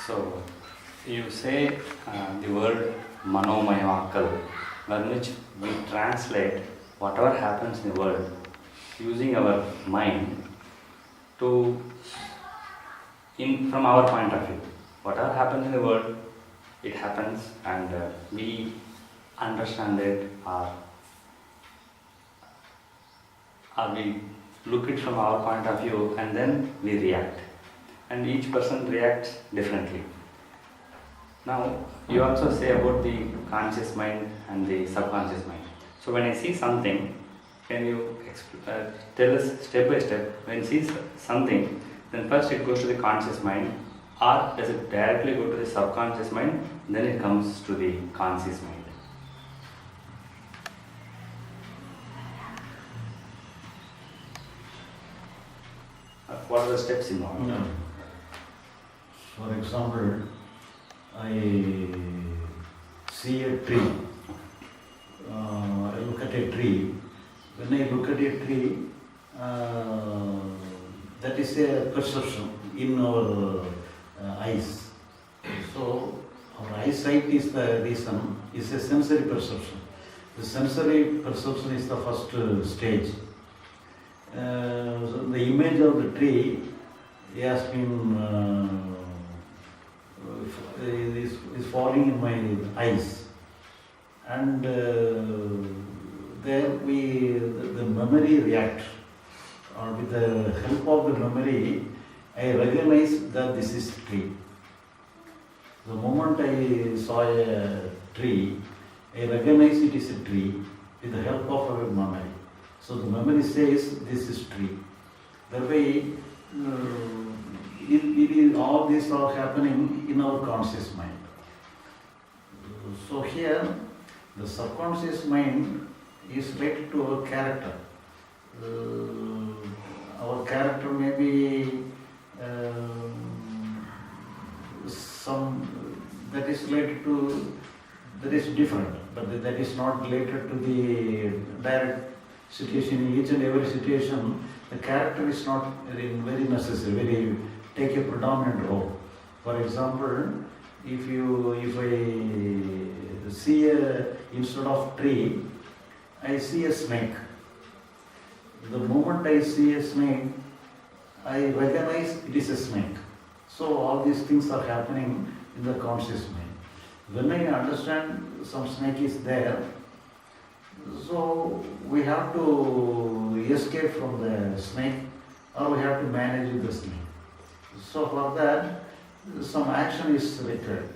So, you say the word Manomayakal, in which we translate whatever happens in the world using our mind to, from our point of view. Whatever happens in the world, it happens, and we understand it, or we look it from our point of view, and then we react. And each person reacts differently. Now, you also say about the conscious mind and the subconscious mind. So when I see something, can you tell us step by step, when you see something, then first it goes to the conscious mind, or does it directly go to the subconscious mind, then it comes to the conscious mind? What are the steps involved? For example, I see a tree. I look at a tree. When I look at a tree, that is a perception in our eyes. So our eyesight is the reason, is a sensory perception. The sensory perception is the first stage. So the image of the tree has been is falling in my eyes, and there the memory reacts. With the help of the memory, I recognize that this is tree. The moment I saw a tree, I recognize it is a tree with the help of our memory. So the memory says this is tree. That way, all these are happening in our conscious mind. So here, the subconscious mind is related to our character. Our character may be some that is related to, that is different, but that is not related to the direct situation. In each and every situation, the character is not very necessary, take a predominant role. For example, if I see instead of tree, I see a snake. The moment I see a snake, I recognize it is a snake. So all these things are happening in the conscious mind. When I understand some snake is there, so we have to escape from the snake, or we have to manage with the snake. So for that, some action is required.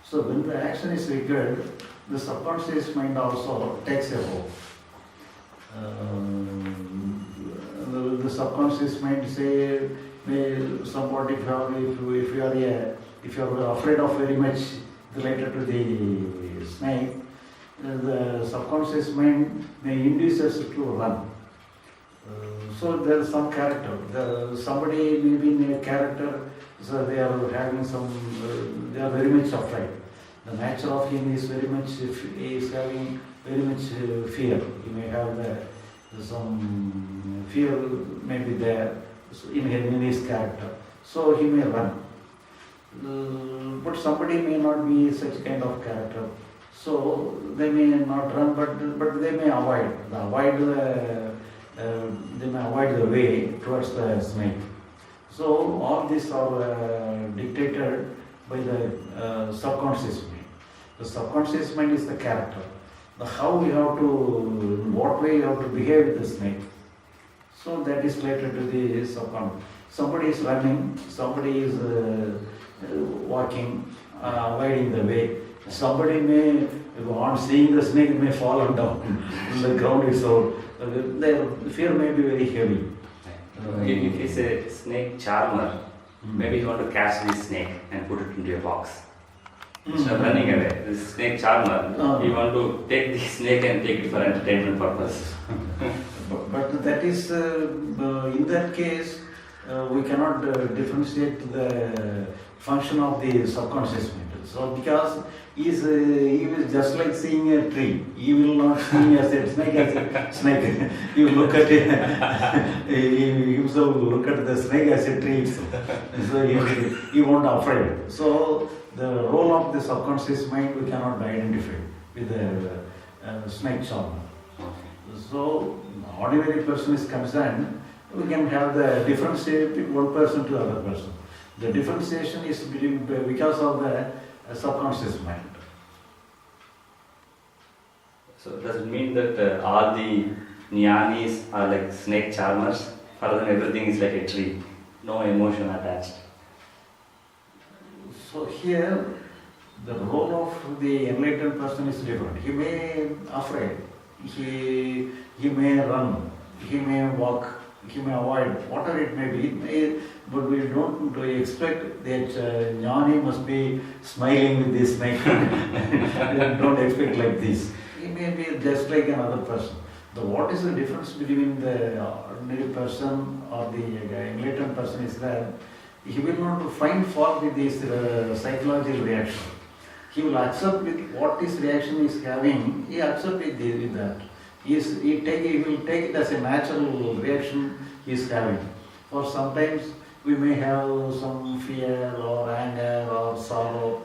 So when the action is required, the subconscious mind also takes a role. The subconscious mind say, somebody if you are afraid of very much related to the snake, the subconscious mind may induce us to run. So there is some character. Somebody may be in a character, so they are having they are very much afraid. The nature of him is having very much fear. He may have some fear may be there in his character. So he may run. But somebody may not be such kind of character. So they may not run, but they may avoid. They may avoid the way towards the snake. So all these are dictated by the subconscious mind. The subconscious mind is the character. How we have to, in what way you have to behave with the snake. So that is related to the subconscious. Somebody is running, somebody is walking, avoiding the way. Somebody may, on seeing the snake, may fall down in the ground itself. The fear may be very heavy. If he's a snake charmer, maybe you want to catch this snake and put it into a box. Instead of running away, this snake charmer, you want to take the snake and take it for entertainment purpose. But that is, in that case, we cannot differentiate the function of the subconscious mind. So because he is just like seeing a tree. He will not see as a snake as a snake. You look at it, he himself will look at the snake as a tree. So he won't afraid. So the role of the subconscious mind we cannot identify with the snake charmer. So ordinary person is concerned, we can have the differentiate one person to other person. The differentiation is because of the subconscious mind. So does it mean that all the jnanis are like snake charmers? For them everything is like a tree, no emotion attached. So here the role of the enlightened person is different. He may afraid, he may run, he may walk, he may avoid, whatever it may be, but we don't expect that jnani must be smiling with this snake. Don't expect like this. He may be just like another person. What is the difference between the ordinary person or the enlightened person is that he will not find fault with this psychological reaction. He will accept with what his reaction is having, he accept with that. He will take it as a natural reaction he is having. For sometimes we may have some fear or anger or sorrow,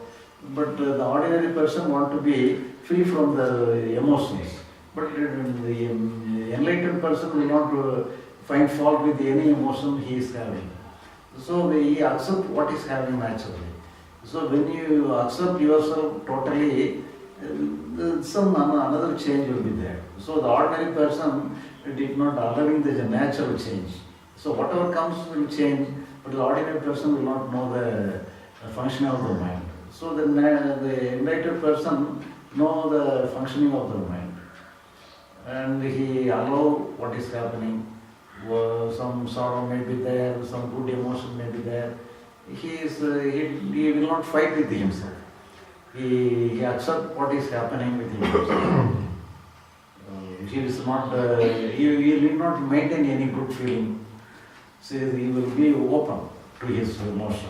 but the ordinary person want to be free from the emotions. But the enlightened person will not find fault with any emotion he is having. So he accepts what is having naturally. So when you accept yourself totally, another change will be there. So the ordinary person did not allowing the natural change. So whatever comes will change, but the ordinary person will not know the function of the mind. So the enlightened person know the functioning of the mind, and he allow what is happening. Some sorrow may be there, some good emotion may be there. He will not fight with himself. He accepts what is happening with himself. He is not. He will not maintain any good feeling. So he will be open to his emotion.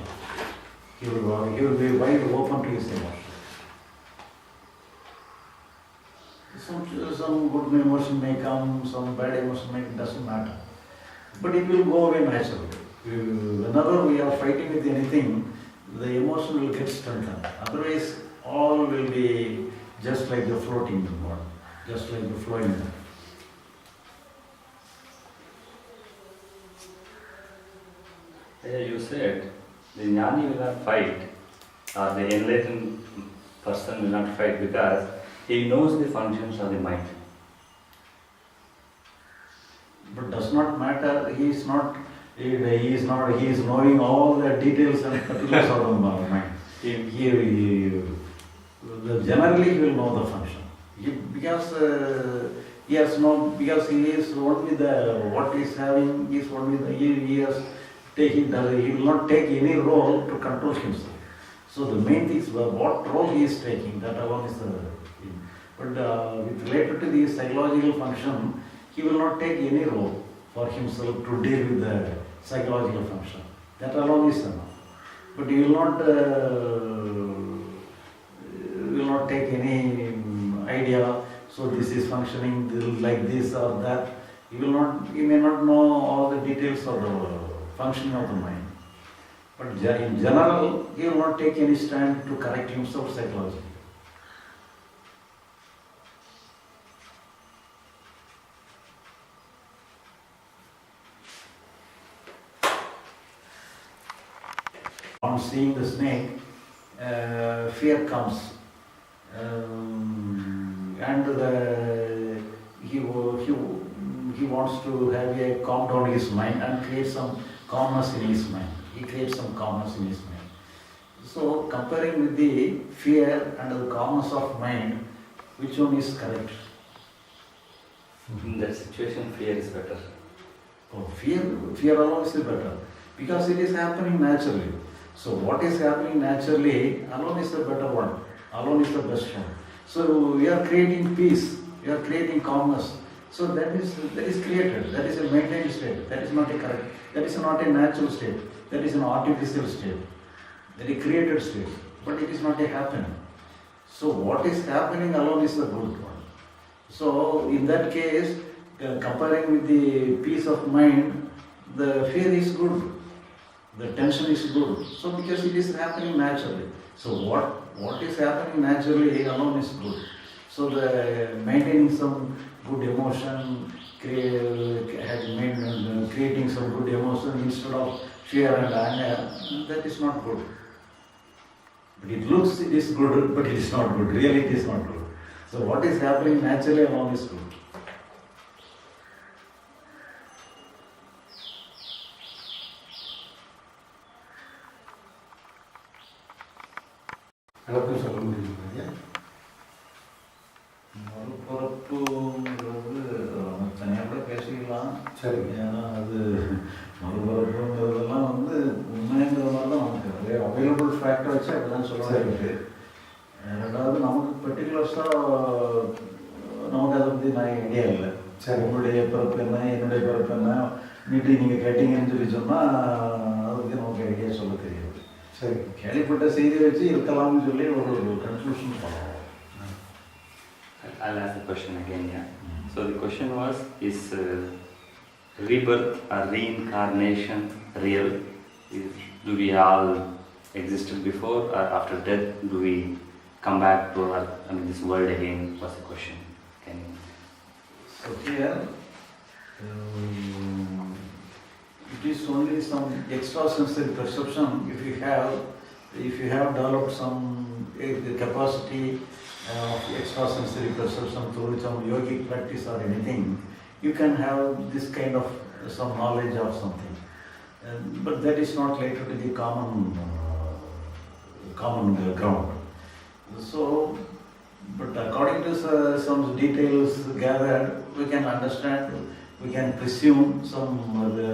He will be wide open to his emotion. Some good emotion may come, some bad emotion may, it doesn't matter. But it will go away naturally. Whenever we are fighting with anything, the emotion will get strengthened. Otherwise, all will be just like the floating water, just like the flowing water. You said the jnani will not fight, or the enlightened person will not fight because he knows the functions of the mind. But does not matter. He is knowing all the details and particulars of the mind. Generally he will know the function. Because he is only what he is having is only he will not take any role to control himself. So the main thing is what role he is taking, that alone is the thing. But with related to the psychological function, he will not take any role for himself to deal with the psychological function. That alone is enough. But he will not take any idea, so this is functioning like this or that. He may not know all the details of the functioning of the mind. But in general, he will not take any stand to correct himself psychologically. On seeing the snake, fear comes, and he wants to have a calm down his mind and create some calmness in his mind. He creates some calmness in his mind. So comparing with the fear and the calmness of mind, which one is correct? In that situation, fear is better. Oh, fear alone is better because it is happening naturally. So what is happening naturally, alone is the better one. Alone is the best one. So we are creating peace. We are creating calmness. So that is created. That is a maintained state. That is not a correct. That is not a natural state. That is an artificial state. That is a created state. but it is not a happening. So what is happening alone is the good one. So in that case, comparing with the peace of mind, the fear is good, the tension is good. So because it is happening naturally. So what is happening naturally alone is good. So the maintaining some good emotion, creating some good emotion instead of fear and anger, that is not good. But it looks it is good, but it is not good. Really it is not good. So what is happening naturally alone is good. எல்லாத்தையும் சொல்ல முடியுங்க. மறுபரப்புங்கிறது தனியாக கூட பேசிக்கலாம். சரிங்க. ஏன்னா அது மறுபரப்புங்கிறதெல்லாம் உண்மைங்கிற மாதிரி தான் நமக்கு அவைலபிள் ஃபேக்டர் வச்சு அப்படிதான் சொல்ல இருக்கு. ரெண்டாவது நமக்கு பர்டிகுலர்ஸாக நமக்கு அதை பற்றி நான் ஐடியா இல்லை. சரி. உங்களுடைய பிறப்பு என்ன, என்னுடைய பிறப்பு என்ன நீட்டு நீங்கள் கேட்டீங்கன்னு சொல்லி சொன்னால் அதுக்கு நமக்கு ஐடியா சொல்ல தெரியாது. சரி. கேள்விப்பட்ட செய்தி வச்சு இருக்கலாம்னு சொல்லி ஒரு கன்க்ளூஷன் பண்ணலாம். I'll ask the question again, yeah. So the question was, is rebirth or reincarnation real? Do we all existed before, or after death do we come back to our, this world again? Was the question. Can you? So here, it is only some extrasensory perception. If you have developed some capacity of extrasensory perception through some yogic practice or anything, you can have this kind of some knowledge of something. But that is not related to the common ground. So, but according to some details gathered, we can understand, we can presume some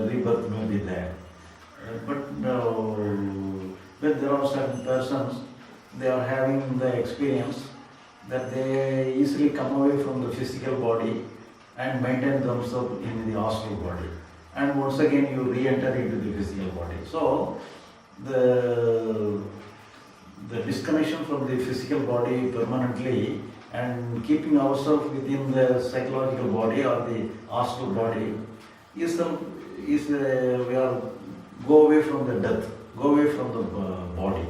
rebirth may be there. But when there are certain persons, they are having the experience that they easily come away from the physical body and maintain themselves in the astral body. And once again you re-enter into the physical body. So the disconnection from the physical body permanently and keeping ourselves within the psychological body or the astral body is we are go away from the death, go away from the body.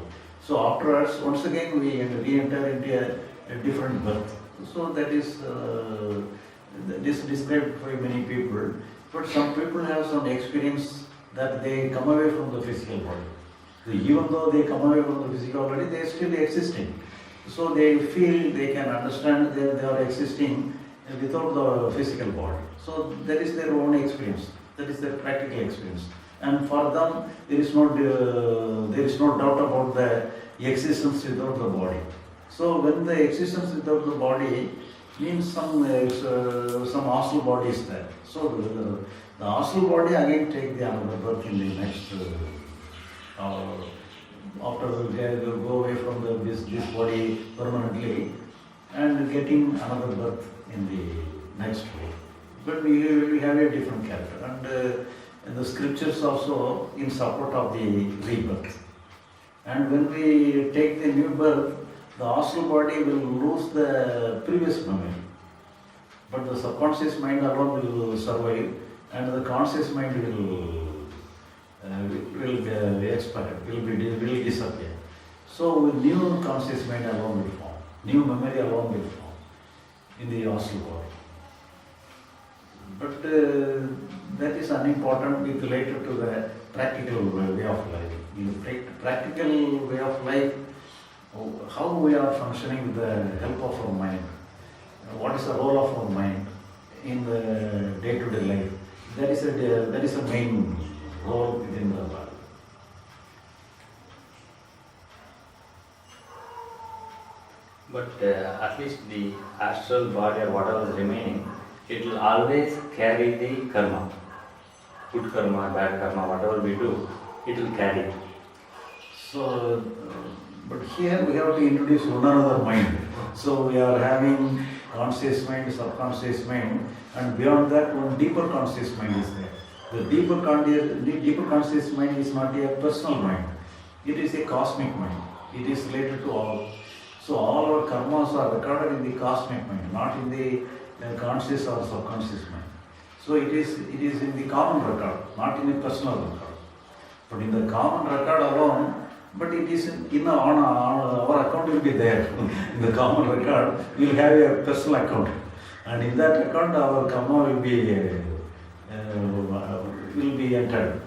So afterwards, once again we re-enter into a different birth. So that is described by many people. But some people have some experience that they come away from the physical body. So even though they come away from the physical body, they are still existing. So they feel, they can understand that they are existing without the physical body. So that is their own experience. That is their practical experience. And for them, there is no doubt about the existence without the body. So when the existence without the body means some astral body is there. So the astral body again take the another birth in the next. After they will go away from this body permanently and getting another birth in the next world. But we have a different character. And the scriptures also in support of the rebirth. And when we take the new birth, the astral body will lose the previous memory. But the subconscious mind alone will survive and the conscious mind will expire, will disappear. So new conscious mind alone will form, new memory alone will form in the astral body. But that is unimportant with related to the practical way of life. In the practical way of life, how we are functioning with the help of our mind. What is the role of our mind in the day-to-day life? That is a main role within the body. But at least the astral body or whatever is remaining, it will always carry the karma. Good karma, bad karma, whatever we do, it will carry it. So, but here we have to introduce one another mind. So we are having conscious mind, subconscious mind, and beyond that one deeper conscious mind is there. The deeper conscious mind is not a personal mind. It is a cosmic mind. It is related to all. So all our karmas are recorded in the cosmic mind, not in the conscious or subconscious mind. So it is in the common record, not in the personal record. But in the common record alone, but it is on our account will be there. In the common record, we will have a personal account, and in that account our karma will be entered.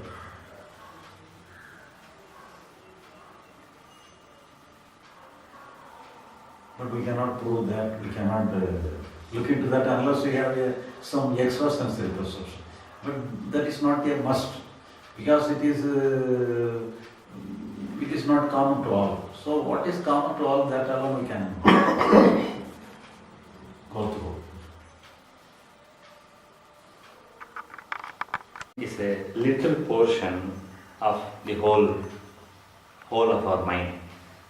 But we cannot prove that, we cannot look into that unless we have some extrasensory perception. But that is not a must, because it is not common to all. So what is common to all, that alone we can go through. Is a little portion of the whole of our mind,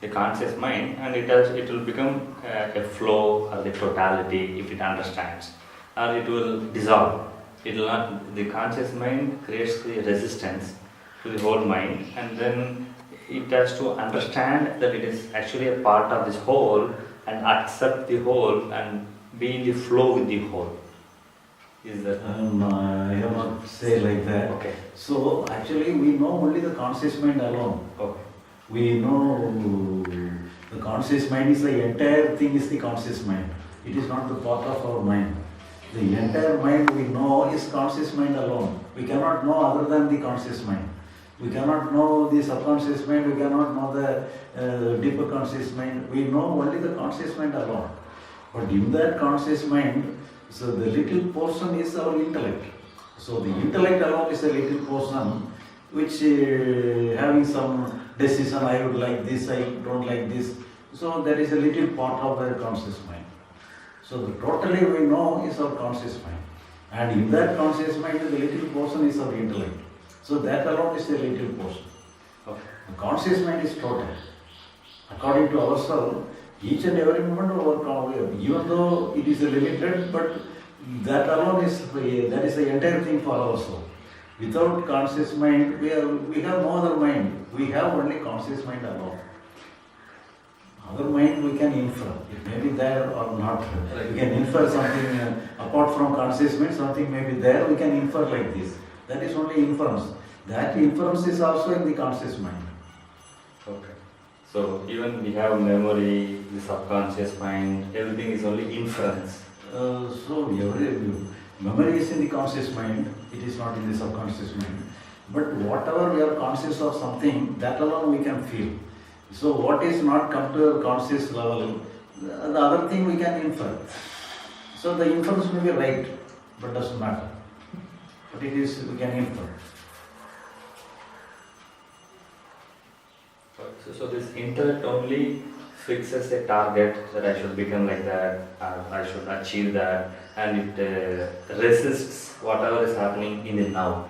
the conscious mind, and it will become a flow or the totality if it understands, or it will dissolve. It will not. The conscious mind creates the resistance to the whole mind, and then it has to understand that it is actually a part of this whole and accept the whole and be in the flow with the whole. Is that? I have not say like that. Okay. So actually we know only the conscious mind alone. Okay. We know the conscious mind is the entire thing is the conscious mind. It is not the part of our mind. The entire mind we know is conscious mind alone. We cannot know other than the conscious mind. We cannot know the subconscious mind, we cannot know the deeper conscious mind. We know only the conscious mind alone. But in that conscious mind, so the little portion is our intellect. So the intellect alone is a little portion which having some decision, I would like this, I don't like this. So that is a little part of our conscious mind. So the totally we know is our conscious mind. And in that conscious mind, the little portion is our intellect. So that alone is a little portion. Okay. The conscious mind is total. According to ourselves, each and every moment of our conscious, even though it is limited, but that alone is the entire thing for ourselves. Without conscious mind, we have no other mind. We have only conscious mind alone. Other mind we can infer. It may be there or not. We can infer something apart from conscious mind, something may be there, we can infer like this. That is only inference. That inference is also in the conscious mind. Okay. So even we have memory, the subconscious mind, everything is only inference. Memory is in the conscious mind, it is not in the subconscious mind. But whatever we are conscious of something, that alone we can feel. So what is not come to a conscious level, the other thing we can infer. So the inference may be right, but doesn't matter. But it is, we can infer. So this intellect only fixes a target that I should become like that, I should achieve that, and it resists whatever is happening in the now.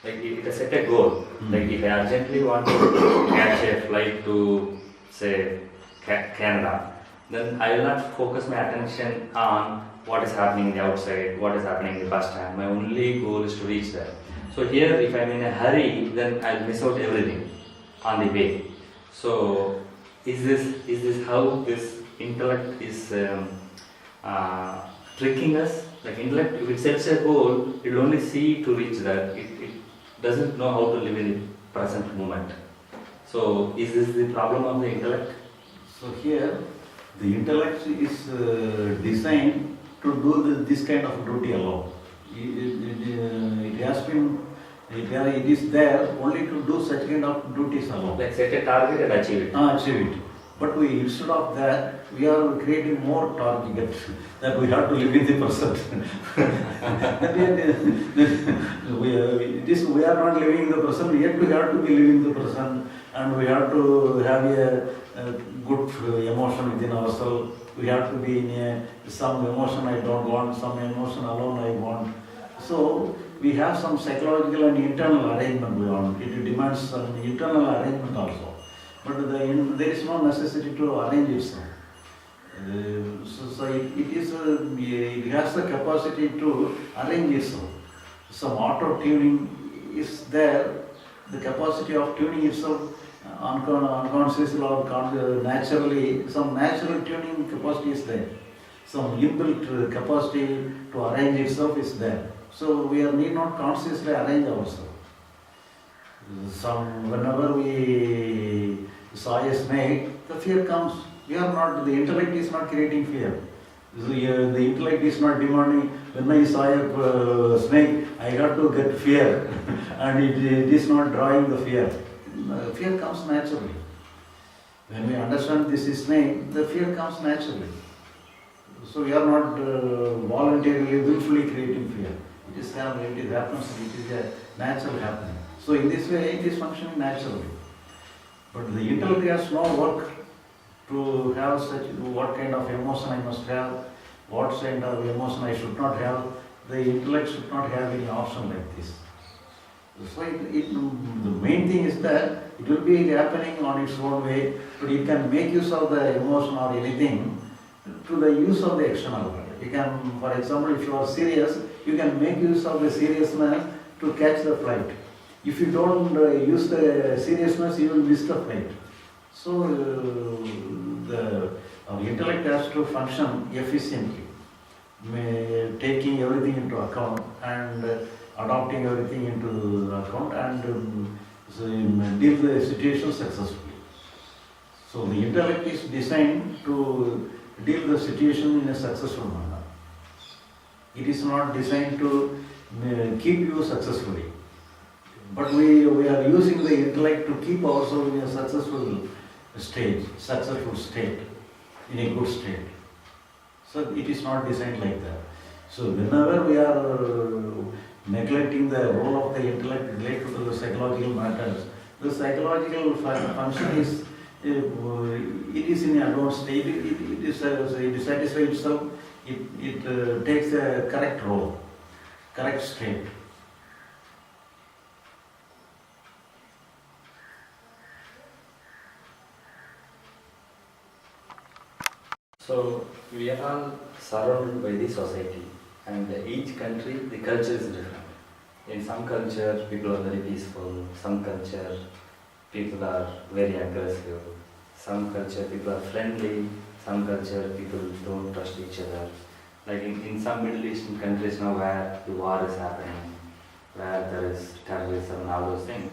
Like it has set a goal. Like if I urgently want to catch a flight to, say, Canada, then I will not focus my attention on what is happening in the outside, what is happening in the bus stand. My only goal is to reach there. So here, if I'm in a hurry, then I'll miss out everything on the way. So is this how this intellect is tricking us? Like intellect, if it sets a goal, it will only see to reach that. It doesn't know how to live in the present moment. So is this the problem of the intellect? So here, the intellect is designed to do this kind of duty alone. It is there only to do such kind of duties alone. Like set a target and achieve it. Achieve it. But instead of that, we are creating more targets that we have to live in the present. We are not living in the present, yet we have to be living the present, and we have to have a good emotion within ourselves. We have to be in some emotion I don't want, some emotion alone I want. So we have some psychological and internal arrangement we want. It demands some internal arrangement also. But there is no necessity to arrange itself. It has the capacity to arrange itself. Some auto tuning is there. The capacity of tuning itself Unconsciously or naturally, some natural tuning capacity is there. Some inbuilt capacity to arrange itself is there. So we need not consciously arrange ourselves. Whenever we saw a snake, the fear comes. The intellect is not creating fear. The intellect is not demanding, when I saw a snake, I got to get fear, and it is not drawing the fear. Fear comes naturally. When we understand this is snake, the fear comes naturally. So we are not voluntarily, willfully creating fear. It happens, it is a natural happening. So in this way, it is functioning naturally. But the intellect has no work to have what kind of emotion I must have, what kind of emotion I should not have. The intellect should not have any option like this. So the main thing is that it will be happening on its own way, but you can make use of the emotion or anything to the use of the external world. You can, for example, if you are serious, you can make use of the seriousness to catch the flight. If you don't use the seriousness, you will miss the flight. So our intellect has to function efficiently, taking everything into account and adopting everything into account and deal the situation successfully. So the intellect is designed to deal the situation in a successful manner. It is not designed to keep you successfully. But we are using the intellect to keep ourselves in a successful state, in a good state. So it is not designed like that. So whenever we are neglecting the role of the intellect related to the psychological matters, the psychological function is it is in a advanced state. It satisfies itself. It takes a correct role, correct state. So we are all surrounded by the society, and each country, the culture is different. In some culture, people are very peaceful. Some culture, people are very aggressive. Some culture, people are friendly. Some culture, people don't trust each other. Like in some Middle Eastern countries now, where the war is happening, where there is terrorism and all those things,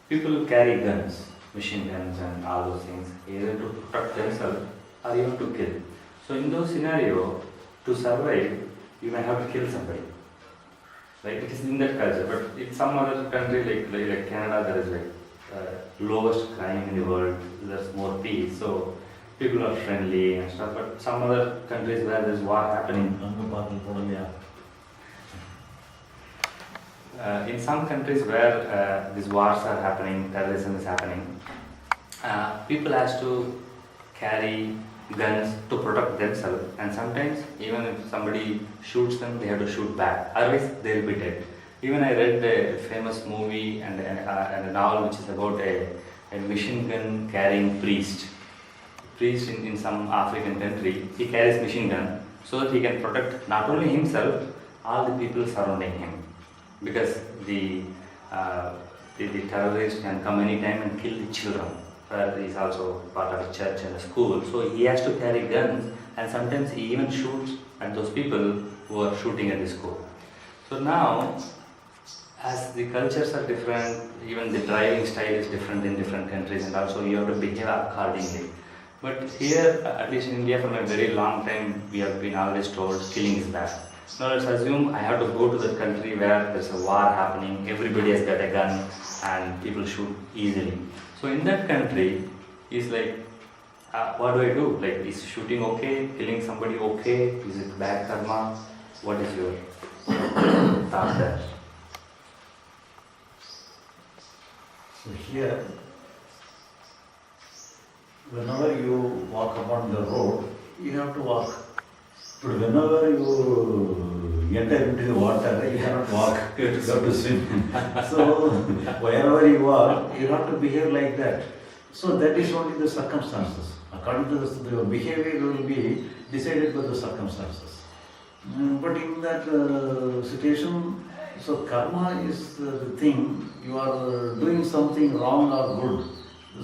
people carry guns, machine guns and all those things, either to protect themselves or even to kill. So in those scenarios, to survive, you may have to kill somebody. Like it is in that culture, but in some other country like Canada, there is lowest crime in the world. There's more peace, so people are friendly and stuff. But some other countries where there's war happening, in some countries where these wars are happening, terrorism is happening, people has to carry guns to protect themselves, and sometimes even if somebody shoots them, they have to shoot back, otherwise they will be dead. Even I read a famous movie and a novel which is about a machine gun carrying priest in some African country. He carries machine gun so that he can protect not only himself, all the people surrounding him, because the terrorist can come anytime and kill the children. He is also part of a church and a school, so he has to carry guns, and sometimes he even shoots at those people who are shooting at the school. So now, as the cultures are different, even the driving style is different in different countries, and also you have to behave accordingly. But here, at least in India, from a very long time, we have been always told killing is bad. Now let's assume I have to go to that country where there's a war happening, everybody has got a gun, and people shoot easily. So in that country, it's like, what do I do? Like, is shooting okay? Killing somebody okay? Is it bad karma? What is your thought there? So here, whenever you walk upon the road, you have to walk. But whenever you enter into the water, you cannot walk, you have to swim. So wherever you walk, you have to behave like that. So that is only the circumstances. According to your behavior will be decided by the circumstances. But in that situation, so karma is the thing. You are doing something wrong or good.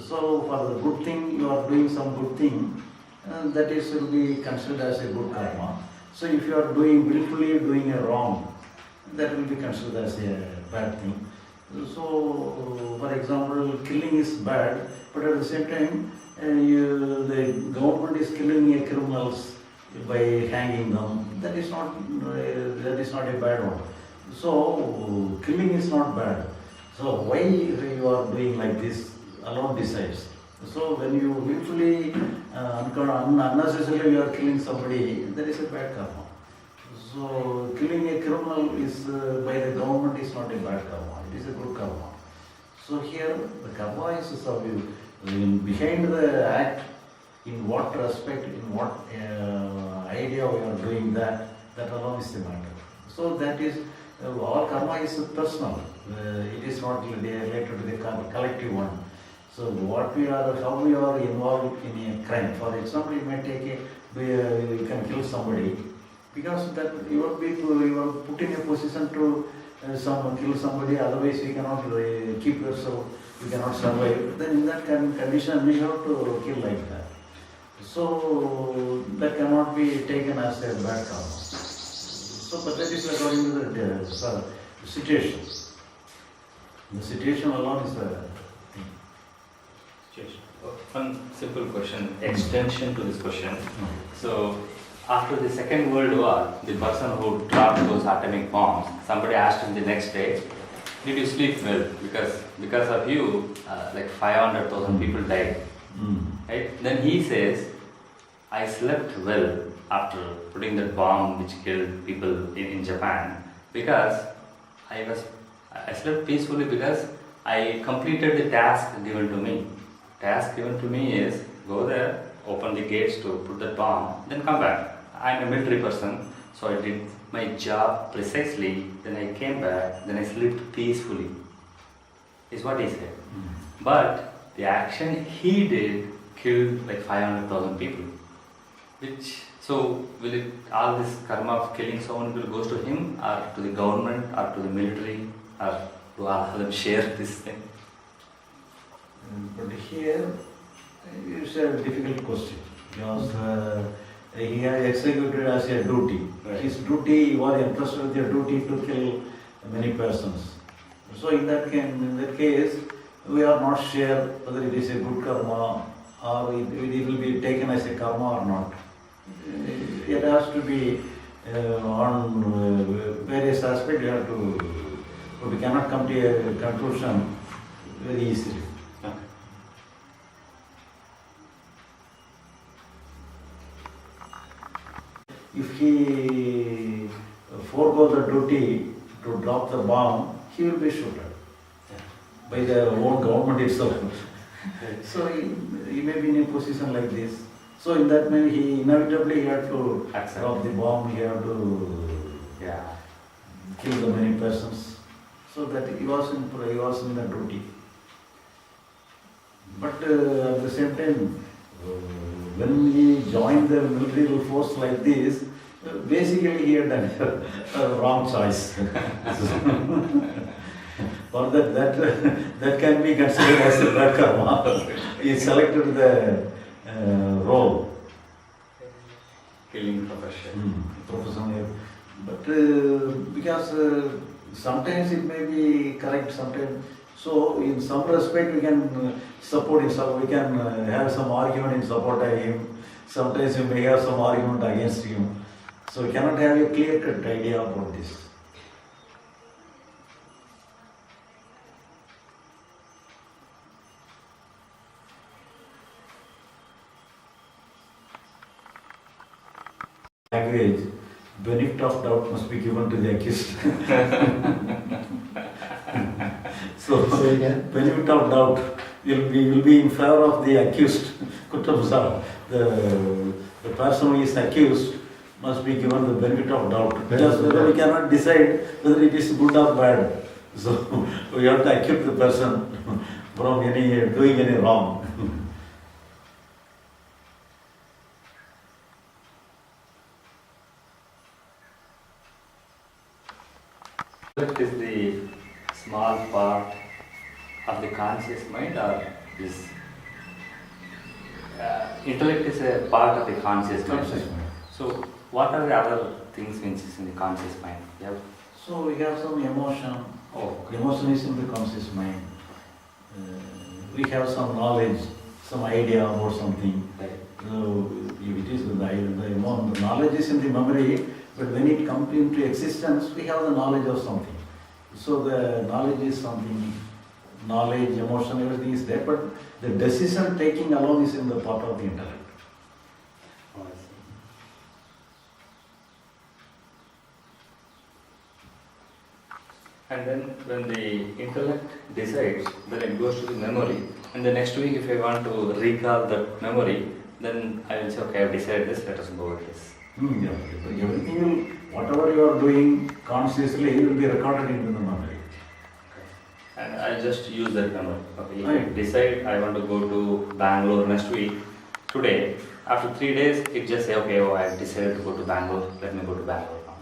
So for the good thing, you are doing some good thing, that is will be considered as a good karma. So if you are doing willfully doing a wrong, that will be considered as a bad thing. So, for example, killing is bad, but at the same time, the government is killing criminals by hanging them. That is not a bad one. So, killing is not bad. So, why you are doing like this alone decides. So, when you willfully, unnecessarily you are killing somebody, that is a bad karma. So, killing a criminal is by the government is not a bad karma, it is a good karma. So, here the karma is behind the act, in what respect, in what idea we are doing that alone is the matter. So, that is, all karma is personal, it is not related to the collective one. So, how we are involved in a crime. For example, you may you can kill somebody. Because that you are put in a position to kill somebody, otherwise you cannot keep yourself, you cannot survive. Then in that condition, you have to kill like that. So that cannot be taken as a bad karma. So, but that is according to the situation. The situation alone is the thing. Situation. One simple question, extension to this question. So, after the Second World War, the person who dropped those atomic bombs, somebody asked him the next day, did you sleep well? Because of you, like 500,000 people died. Right? Then he says, I slept well after putting that bomb which killed people in Japan, because I slept peacefully because I completed the task given to me. Task given to me is go there, open the gates to put the bomb, then come back. I'm a military person, so I did my job precisely, then I came back, then I slept peacefully, is what he said. But the action he did killed like 500,000 people. So will it, all this karma of killing someone will goes to him, or to the government, or to the military, or to all of them share this thing? But here it's a difficult question, because he has executed as a duty. Right. His duty, he was entrusted with a duty to kill many persons. So in that case, we are not sure whether it is a good karma or it will be taken as a karma or not. It has to be on various aspects. We cannot come to a conclusion very easily. If he forego the duty to drop the bomb, he will be shot by the own government itself. So he may be in a position like this. So in that way, he inevitably had to drop the bomb. He had to kill the many persons. So that he was in the duty. But at the same time, when he joined the military force like this, basically he had done a wrong choice. Or that can be considered as a bad karma. He selected the role. Killing profession. Professional. But because sometimes it may be correct, sometimes. So in some respect we can support him, we can have some argument in support of him. Sometimes we may have some argument against him. So we cannot have a clear-cut idea about this. Language, benefit of doubt must be given to the accused. So, benefit of doubt will be in favor of the accused. Kutamsa, the person who is accused must be given the benefit of doubt. Because we cannot decide whether it is good or bad. So we have to accuse the person from doing any wrong. It is the small part of the conscious mind, or This intellect is a part of the conscious mind. Conscious mind. So, what are the other things which is in the conscious mind? Yeah. So we have some emotion. Oh, Emotion is in the conscious mind. We have some knowledge, some idea about something. right. So it is the knowledge is in the memory, but when it comes into existence, we have the knowledge of something. So the knowledge is something, knowledge, emotion, everything is there, but the decision taking alone is in the part of the intellect. Oh, I see. And then when the intellect decides, then it goes to the memory. And the next week, if I want to recall that memory, then I will say, okay, I've decided this, let us go with this. Yeah. Everything will, whatever you are doing consciously, will be recorded into the memory. And I just use that memory. Okay, if I Right. decide I want to go to Bangalore next week, today, after 3 days, it just say, okay, oh, I've decided to go to Bangalore, let me go to Bangalore now.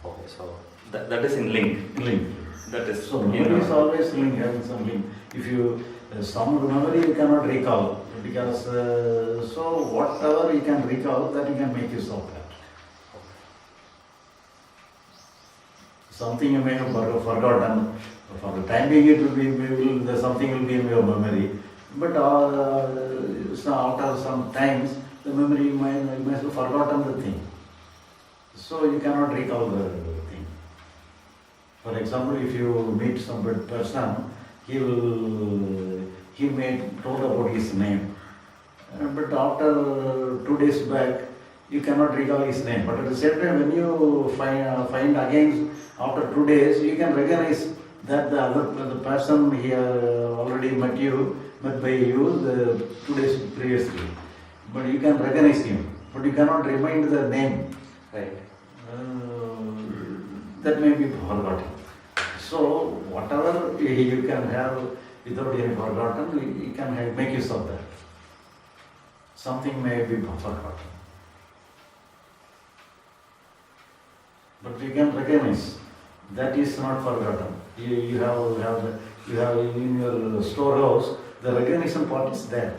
Okay, so that is in link. Link. That is So in memory is memory. always link, having some link. If you, some memory you cannot recall, because, so whatever you can recall, that you can make use of that. Something you may have forgotten, for the time being it will be, something will be in your memory. But so after some times, the memory you may have forgotten the thing. So you cannot recall the thing. For example, if you meet some person, he may told about his name. But after 2 days back, you cannot recall his name. But at the same time, when you find again after 2 days, you can recognize that the person here already met by you the 2 days previously. But you can recognize him, but you cannot remind the name. Right. That may be forgotten. So whatever you can have without any forgotten, you can make use of that. Something may be forgotten, but you can recognize that is not forgotten. You have in your storehouse, the recognition part is there.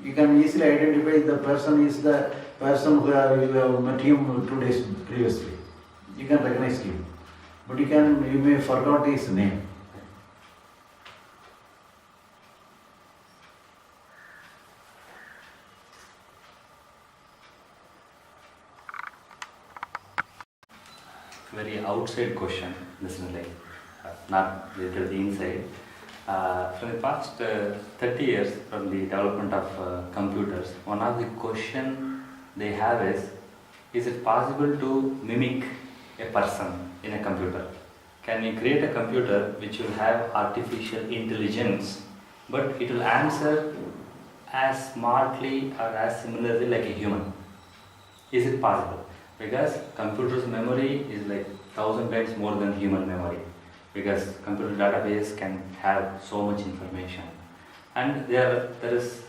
You can easily identify the person is the person who you have met him 2 days previously. You can recognize him, but you may forget his name. Very outside question, listen, like not related to the inside. From the past 30 years, from the development of computers, one of the question they have is it possible to mimic a person in a computer? Can we create a computer which will have artificial intelligence, but it will answer as smartly or as similarly like a human? Is it possible? Because computer's memory is like 1,000 times more than human memory, because computer database can have so much information, and there is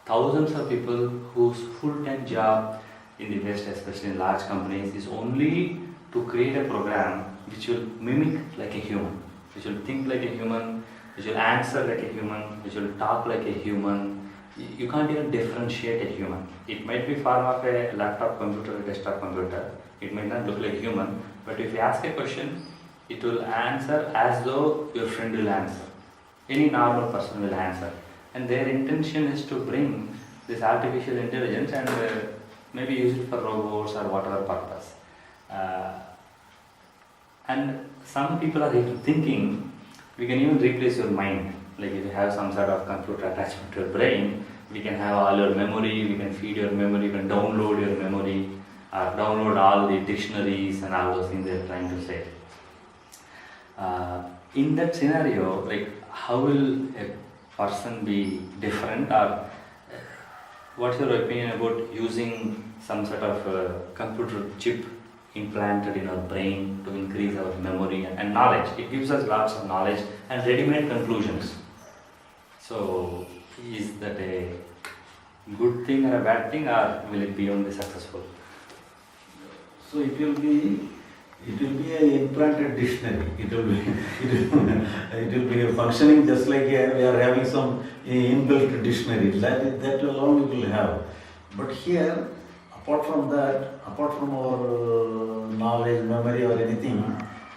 thousands of people whose full-time job in the West, especially in large companies, is only to create a program which will mimic like a human, which will think like a human, which will answer like a human, which will talk like a human. You can't even differentiate a human. It might be form of a laptop computer or desktop computer. It might not look like human, but if you ask a question, it will answer as though your friend will answer. Any normal person will answer. And their intention is to bring this artificial intelligence and maybe use it for robots or whatever purpose. And some people are even thinking we can even replace your mind. Like if you have some sort of computer attachment to your brain, we can have all your memory, we can feed your memory, we can download your memory, download all the dictionaries and all those things they're trying to say. In that scenario, like how will a person be different, or what's your opinion about using some sort of computer chip implanted in our brain to increase our memory and knowledge? It gives us lots of knowledge and ready-made conclusions. So, is that a good thing or a bad thing, or will it be only successful? So it will be It will be an implanted dictionary. It will be functioning just like we are having some inbuilt dictionary. That alone we will have. But here, apart from that, apart from our knowledge, memory or anything,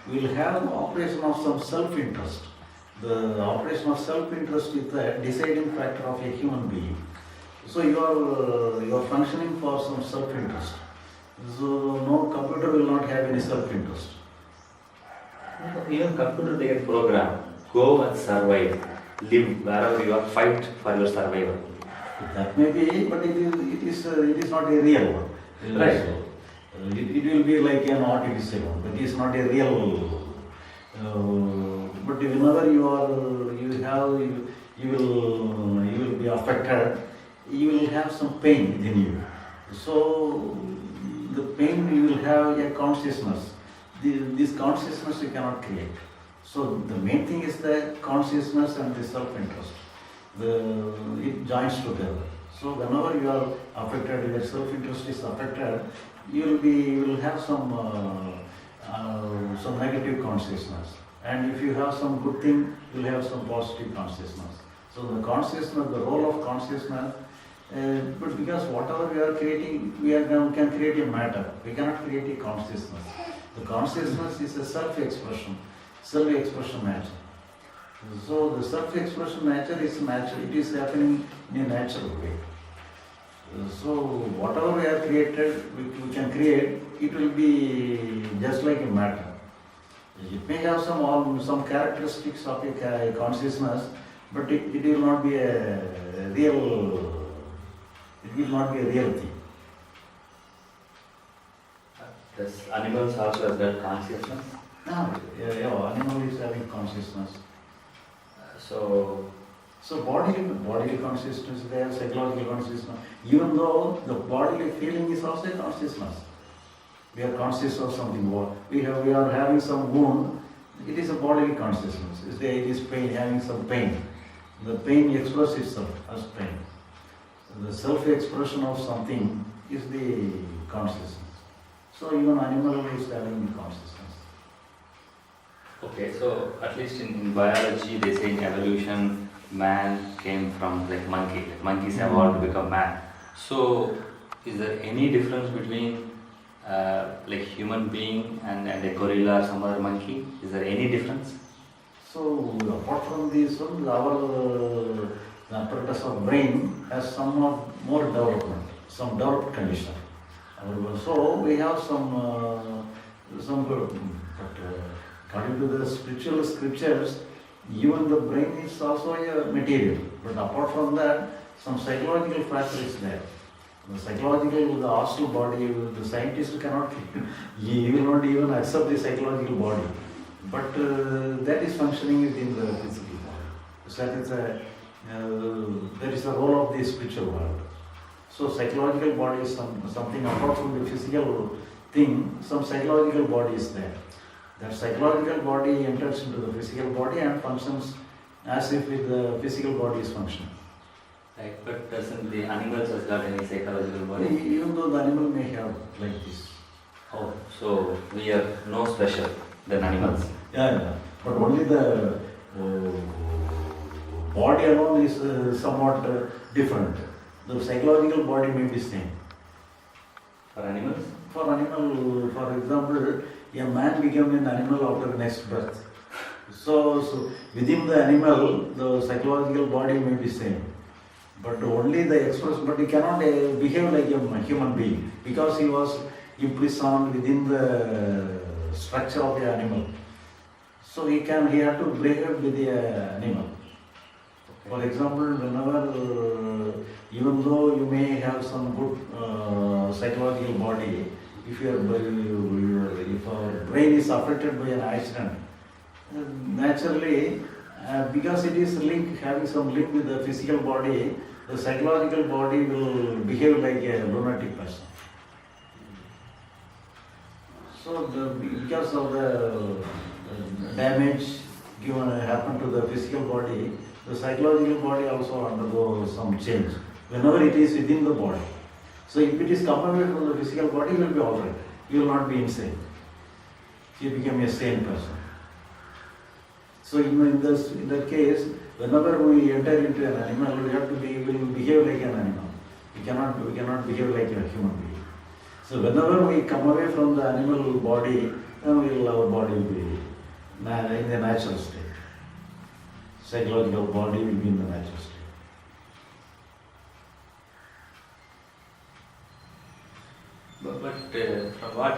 we will have operation of some self-interest. The operation of self-interest is the deciding factor of a human being. So you are functioning for some self-interest. So no computer will not have any self-interest. Even computer they can program, go and survive, live wherever you are, fight for your survival. That may be, but it is not a real one. Right. It will be like an artificial one, but it is not a real. But whenever you will be affected. You will have some pain within you. So the pain you will have a consciousness. This consciousness you cannot create. So the main thing is the consciousness and the self-interest. It joins together. So whenever you are affected, your self-interest is affected, you will have some negative consciousness. And if you have some good thing, you will have some positive consciousness. So the consciousness, the role of consciousness, but because whatever we are creating, can create a matter. We cannot create a consciousness. The consciousness is a self-expression nature. So the self-expression nature is natural. It is happening in a natural way. So whatever we have created, we can create, it will be just like a matter. It may have some characteristics of a consciousness, but it will not be a real. It will not be a real thing. Does animals also have that consciousness? No, animal is having consciousness. So bodily consciousness is there, psychological consciousness. Even though the bodily feeling is also a consciousness. We are conscious of something. We are having some wound. It is a bodily consciousness. It is pain, having some pain. The pain expresses itself as pain. The self-expression of something is the consciousness. So even animal is having the consciousness. okay, so at least in biology they say in evolution man came from like monkey. Monkeys evolved to become man. So is there any difference between like human being and a gorilla or some other monkey? Is there any difference? So apart from this one, the apparatus of brain has somewhat more development, some developed condition. So we have some but according to the spiritual scriptures, even the brain is also a material. But apart from that, some psychological factor is there. The astral body, the scientist cannot, he will not even accept the psychological body. But that is functioning within the physical body. So that is the role of the spiritual world. So psychological body is something apart from the physical thing, some psychological body is there. That psychological body enters into the physical body and functions as if the physical body is functioning. Like, but doesn't the animals has got any psychological body? Even though the animal may have like this. Oh, so we are no special than animals. Yeah. But only the body alone is somewhat different. The psychological body may be same. For animals? For animal, for example, a man became an animal after the next birth. So within the animal, the psychological body may be same. But only the expression, but he cannot behave like a human being because he was imprisoned within the structure of the animal. So he had to behave with the animal. Okay. For example, whenever, even though you may have some good psychological body, if our brain is affected by an accident, naturally, because it is having some link with the physical body, the psychological body will behave like a lunatic person. So because of the damage happened to the physical body, the psychological body also undergoes some change whenever it is within the body. So if it is component from the physical body, you will be alright. You will not be insane. he became a sane person. So in that case, whenever we enter into an animal, we will behave like an animal. We cannot behave like a human being. So whenever we come away from the animal body, then our body will be in the natural state. Psychological body will be in the natural state. But from what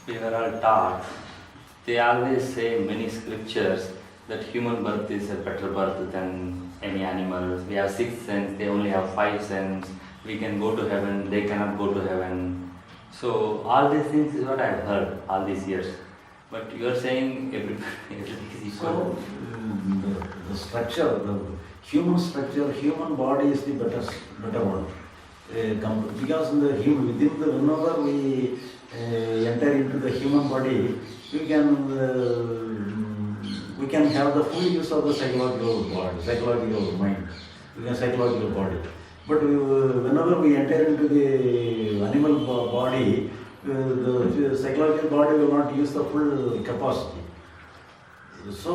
we were all taught, they always say in many scriptures that human birth is a better birth than any animals. We have 6 senses, they only have 5 senses. We can go to heaven, they cannot go to heaven. So all these things is what I have heard all these years. But you are saying everything is equal. So the structure, the human body is the better one. Because whenever we enter into the human body, we can have the full use of the psychological body, psychological mind, psychological body. But whenever we enter into the animal body, the psychological body will not use the full capacity. So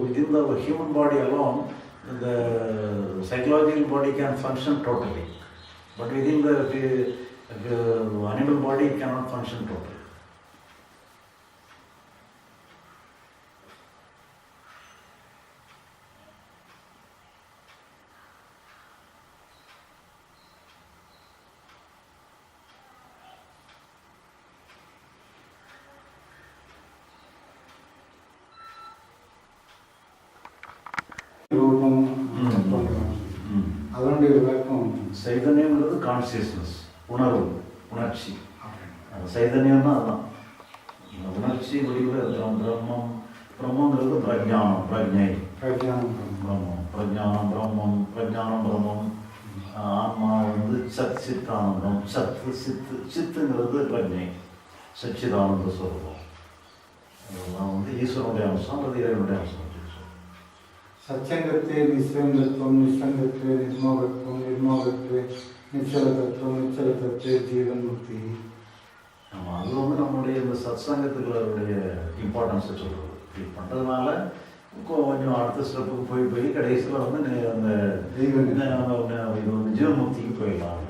within the human body alone, the psychological body can function totally. But within the animal body, it cannot function totally. அதனுடைய விளக்கம் சைதன்யங்கிறது consciousness, உணர்வு, உணர்ச்சி. சைதன்யம்னா அதுதான், உணர்ச்சி வடிவில் இருக்கிறோம். பிரம்மங்கிறது பிரஜானம், பிரஜை, பிரம்மம், பிரஜானம் பிரம்மம், பிரஜானம் பிரம்மம். ஆன்மா சத் சித்தானந்தம், சத்து சித்துங்கிறது பிரஜை, சச்சிதானந்த ஸ்வரூபம். அதெல்லாம் ஈஸ்வரனுடைய அம்சம், அது இறைவனுடைய அம்சம். சச்சங்கத்தே நிஸ்வங்கத்துவம், நிஸ்வங்கத்தே நிர்மோகத்துவம், நிர்மோகத்தே நிச்சலதத்துவம், நிச்சலதத்தே ஜீவன் முக்தி. ஆமாம், அது நம்மளுடைய இந்த சத்சங்கத்துக்குடைய இம்பார்ட்டன்ஸை சொல்கிறது. இது பண்ணுறதுனால கொஞ்சம் அடுத்த ஸ்டெப்புக்கு போய் கடைசியில் அந்த இது ஜீவன் முக்திக்கு போயிடலாம்.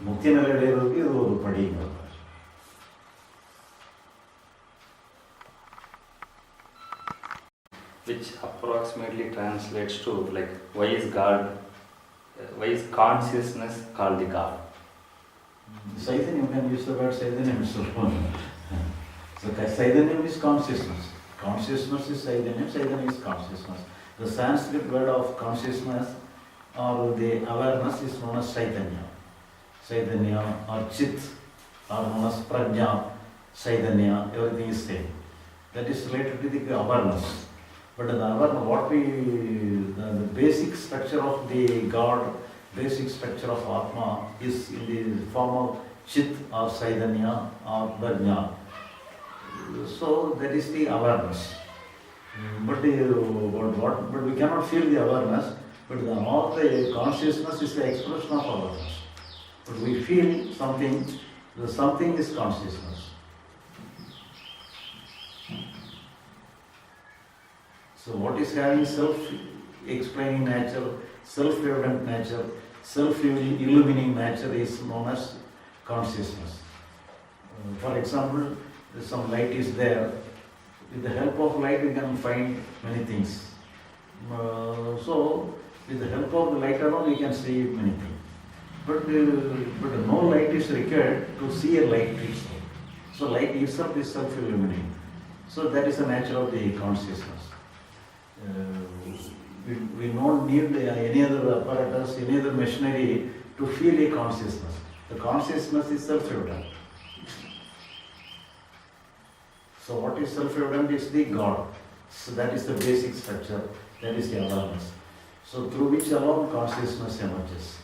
முக்தி நிலை அடைகிறதுக்கு இது ஒரு படிங்கிறது. Which approximately translates to like why is consciousness called the God? Saidanyam, can use the word Saidanyam. So Saidanyam is consciousness. Consciousness is Saidanyam, Saidanyam is consciousness. The Sanskrit word of consciousness or the awareness is known as Saidanya. Saidanya or Chit or known as Prajna, Saidanya, everything is same. That is related to the awareness. But the awareness, the basic structure of the God, basic structure of Atma is in the form of Chit or Saidanya or Prajna. So that is the awareness. But we cannot feel the awareness. But all the consciousness is the expression of awareness. But we feel something. The something is consciousness. So what is having self-explaining nature, self-evident nature, self-illumining nature is known as consciousness. For example, some light is there. With the help of light, we can find many things. So, with the help of the light alone, we can see many things. But no light is required to see a light itself. So, light itself is self-illuminating. So, that is the nature of the consciousness. We don't need any other apparatus, any other machinery to feel a consciousness. The consciousness is self-evident. So what is self-evident is the God. So that is the basic structure, that is the awareness. So through which alone consciousness emerges.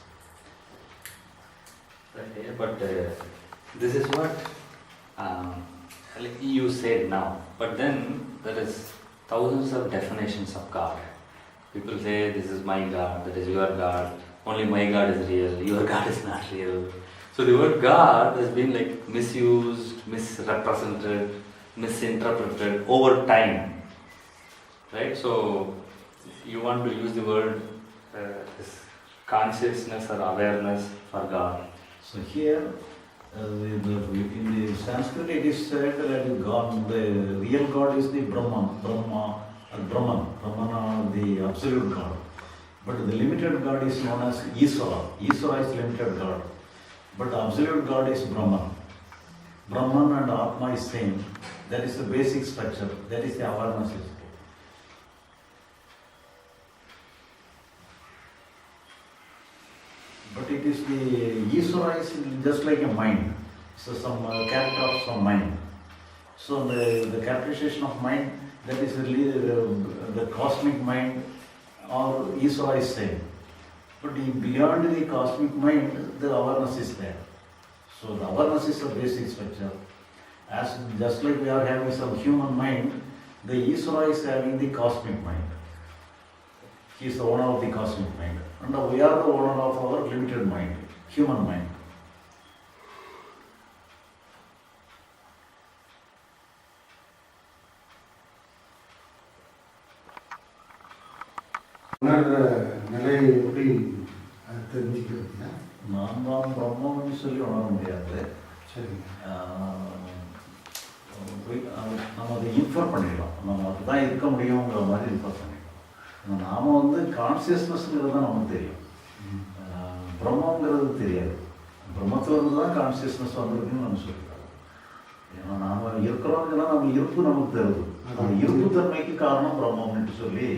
Okay, but this is what like you said now. But then there is thousands of definitions of God. People say this is my God, that is your God, only my God is real, your God is not real. So the word God has been like misused, misrepresented. misinterpreted over time, right? So you want to use the word this consciousness or awareness for God. So here, in the Sanskrit it is said that God, the real God is the Brahman, the absolute God. But the limited God is known as Isvara. Isvara is limited God. But the absolute God is Brahman. Brahman and Atma is same. That is the basic structure. That is the awareness. But it is the Isvara is just like a mind. So some character of some mind. So the characterization of mind, that is really the cosmic mind or Isvara is same. But beyond the cosmic mind, the awareness is there. So the awareness is the basic structure. As just like we are having some human mind, the Isvara is having the cosmic mind. He is the owner of the cosmic mind. And we are the owner of our limited mind, human mind. உணர்ற நிலையை எப்படி தெரிஞ்சுக்கிறதுங்க? நான் தான் பிரம்மம்னு சொல்லி உணர முடியாது. சரிங்க. நம்ம அதை இன்ஃபர் பண்ணிடலாம். நம்ம அதுதான் இருக்க முடியுங்கிற மாதிரி இன்ஃபர் பண்ணிடலாம். நாம் வந்து கான்சியஸ்னஸ்ங்கிறது தான் நமக்கு தெரியும். பிரம்மங்கிறது தெரியாது. பிரம்மத்திலிருந்து தான் கான்சியஸ்னஸ் வந்திருக்குன்னு நம்ம சொல்லிக்கலாம். ஏன்னா நாம் இருக்கிறோம்னா நம்ம இருப்பு நமக்கு தருது. அந்த இருப்பு தன்மைக்கு காரணம் பிரம்மம்னு சொல்லி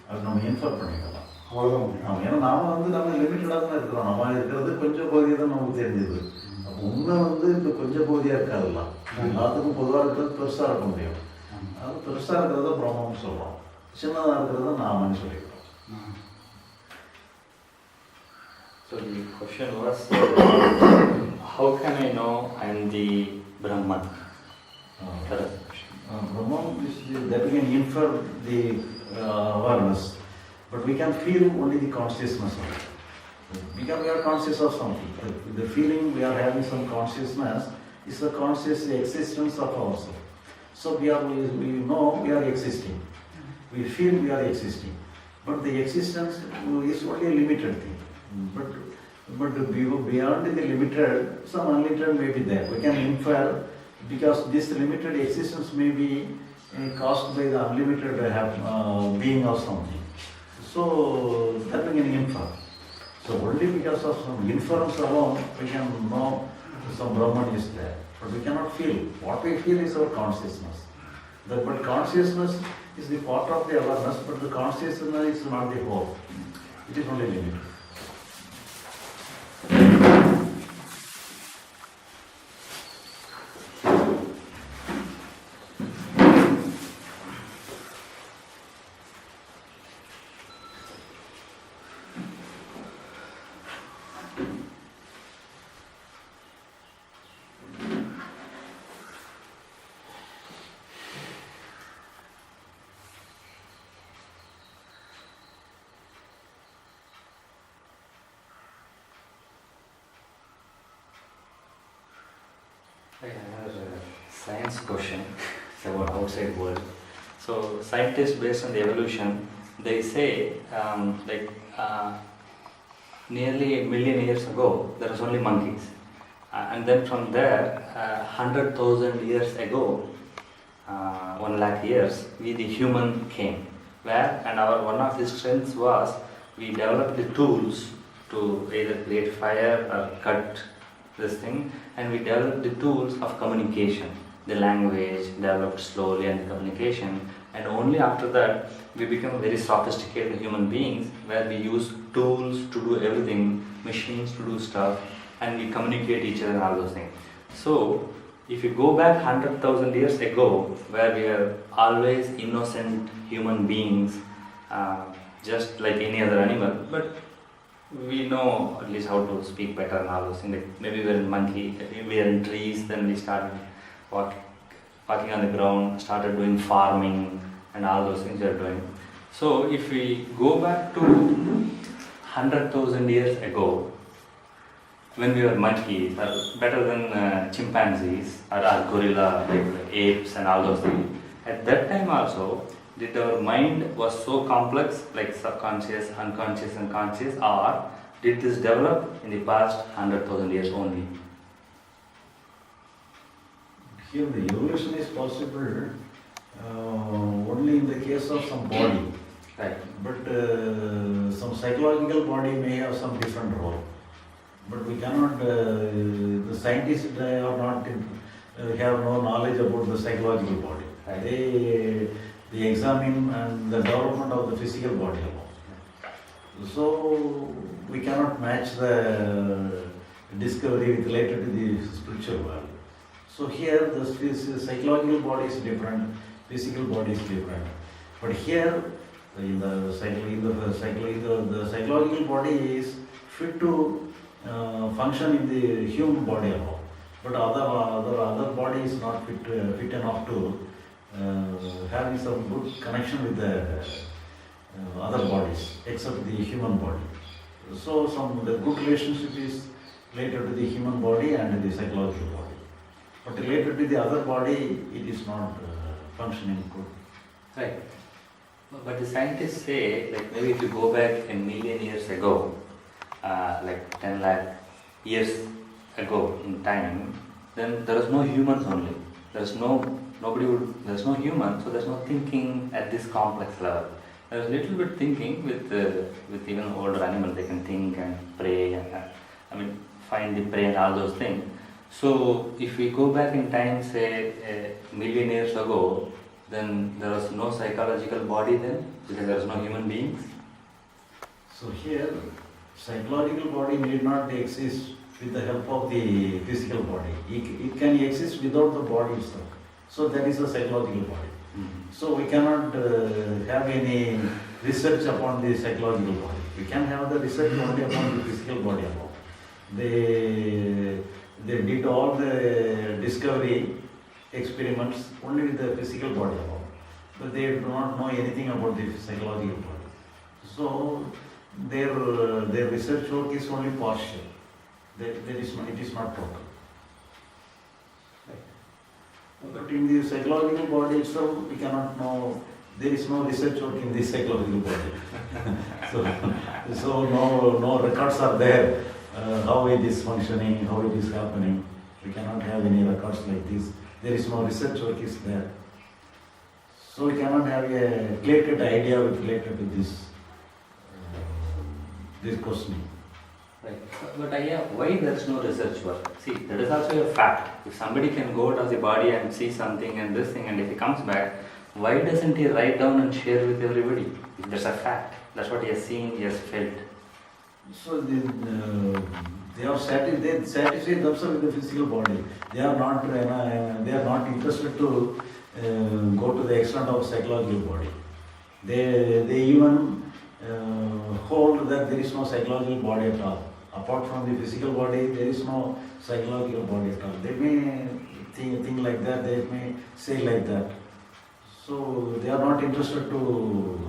அது நம்ம இன்ஃபர் பண்ணிக்கலாம். அவ்வளோதான். ஏன்னா நாம் வந்து நம்ம லிமிட்டடாக தான் இருக்கிறோம். நம்ம இருக்கிறது கொஞ்சம் பகுதியாக தான் நமக்கு தெரிஞ்சது. அப்போ உண்மை வந்து இப்போ கொஞ்சம் பகுதியாக இருக்காதுலாம். எல்லாத்துக்கும் பொதுவாக இருக்கிறது பெருசாக இருக்க முடியும். அது பெருசாக இருக்கிறத பிரம்மம்னு சொல்கிறோம், சின்னதாக இருக்கிறத நாமன்னு சொல்லிக்கிறோம். So the question was, how can I know I am the Brahman? Correct. Brahman is that we can infer the awareness, but we can feel only the consciousness of it. We are conscious of something. The feeling we are having some consciousness is the conscious existence of ourselves. So we know we are existing. We feel we are existing. But the existence is only a limited thing. But beyond the limited, some unlimited may be there. We can infer, because this limited existence may be caused by the unlimited being or something. So that we can infer. So only because of some inference alone, we can know some Brahman is there. But we cannot feel. What we feel is our consciousness. But consciousness is the part of the awareness, but the consciousness is not the whole. It is only limited. Another science question. It's about outside world. So scientists, based on the evolution, they say nearly a million years ago there was only monkeys, and then from there 100,000 years ago, 1 lakh years, we the human came. And one of the strengths was we developed the tools to either create fire or cut this thing, and we developed the tools of communication. The language developed slowly and the communication, and only after that we become very sophisticated human beings, where we use tools to do everything, machines to do stuff, and we communicate each other and all those things. So if you go back 100,000 years ago, where we are always innocent human beings, just like any other animal, but we know at least how to speak better and all those things. Like maybe we are in monkey, we are in trees, then we started walking on the ground, started doing farming and all those things we are doing. So if we go back to 100,000 years ago, when we were monkeys, are better than chimpanzees or gorilla, like apes and all those things. At that time also, did our mind was so complex, like subconscious, unconscious and conscious, or did this develop in the past 100,000 years only? Here the evolution is possible only in the case of some body. Right. But some psychological body may have some different role. But we cannot, the scientists they are not, have no knowledge about the psychological body. Right. They examine and the development of the physical body alone. So we cannot match the discovery related to the spiritual world. So here the psychological body is different, physical body is different. But here the psychological body is fit to function in the human body alone. But other body is not fit enough to having some good connection with the other bodies except the human body. So the good relationship is related to the human body and the psychological body. But related to the other body, it is not functioning good. Right. But the scientists say, like maybe if you go back a million years ago, like 10 lakh years ago in time, then there was no humans only. There's no human, so there's no thinking at this complex level. There's little bit thinking with even older animals. They can think and pray and find the prey and all those things. So if we go back in time, say a million years ago, then there was no psychological body then, because there was no human beings. So here, psychological body need not exist with the help of the physical body. It can exist without the body itself. So that is a psychological body. Mm-hmm. So we cannot have any research upon the psychological body. We can have the research only upon the physical body alone. They did all the discovery experiments only with the physical body alone, but they do not know anything about the psychological body. So their research work is only partial. It is not total. But in the psychological body itself, we cannot know. There is no research work in the psychological body. so no records are there. How it is functioning, how it is happening. We cannot have any records like this. There is no research work is there. So we cannot have a clear-cut idea related to this questioning. Right. But why there is no research work? See, that is also a fact. If somebody can go out of the body and see something and this thing, and if he comes back, why doesn't he write down and share with everybody? If there's a fact. That's what he has seen, he has felt. So they are satisfied themselves with the physical body. They are not interested to go to the extent of psychological body. They even hold that there is no psychological body at all. Apart from the physical body, there is no psychological body at all. They may think like that. They may say like that. So they are not interested to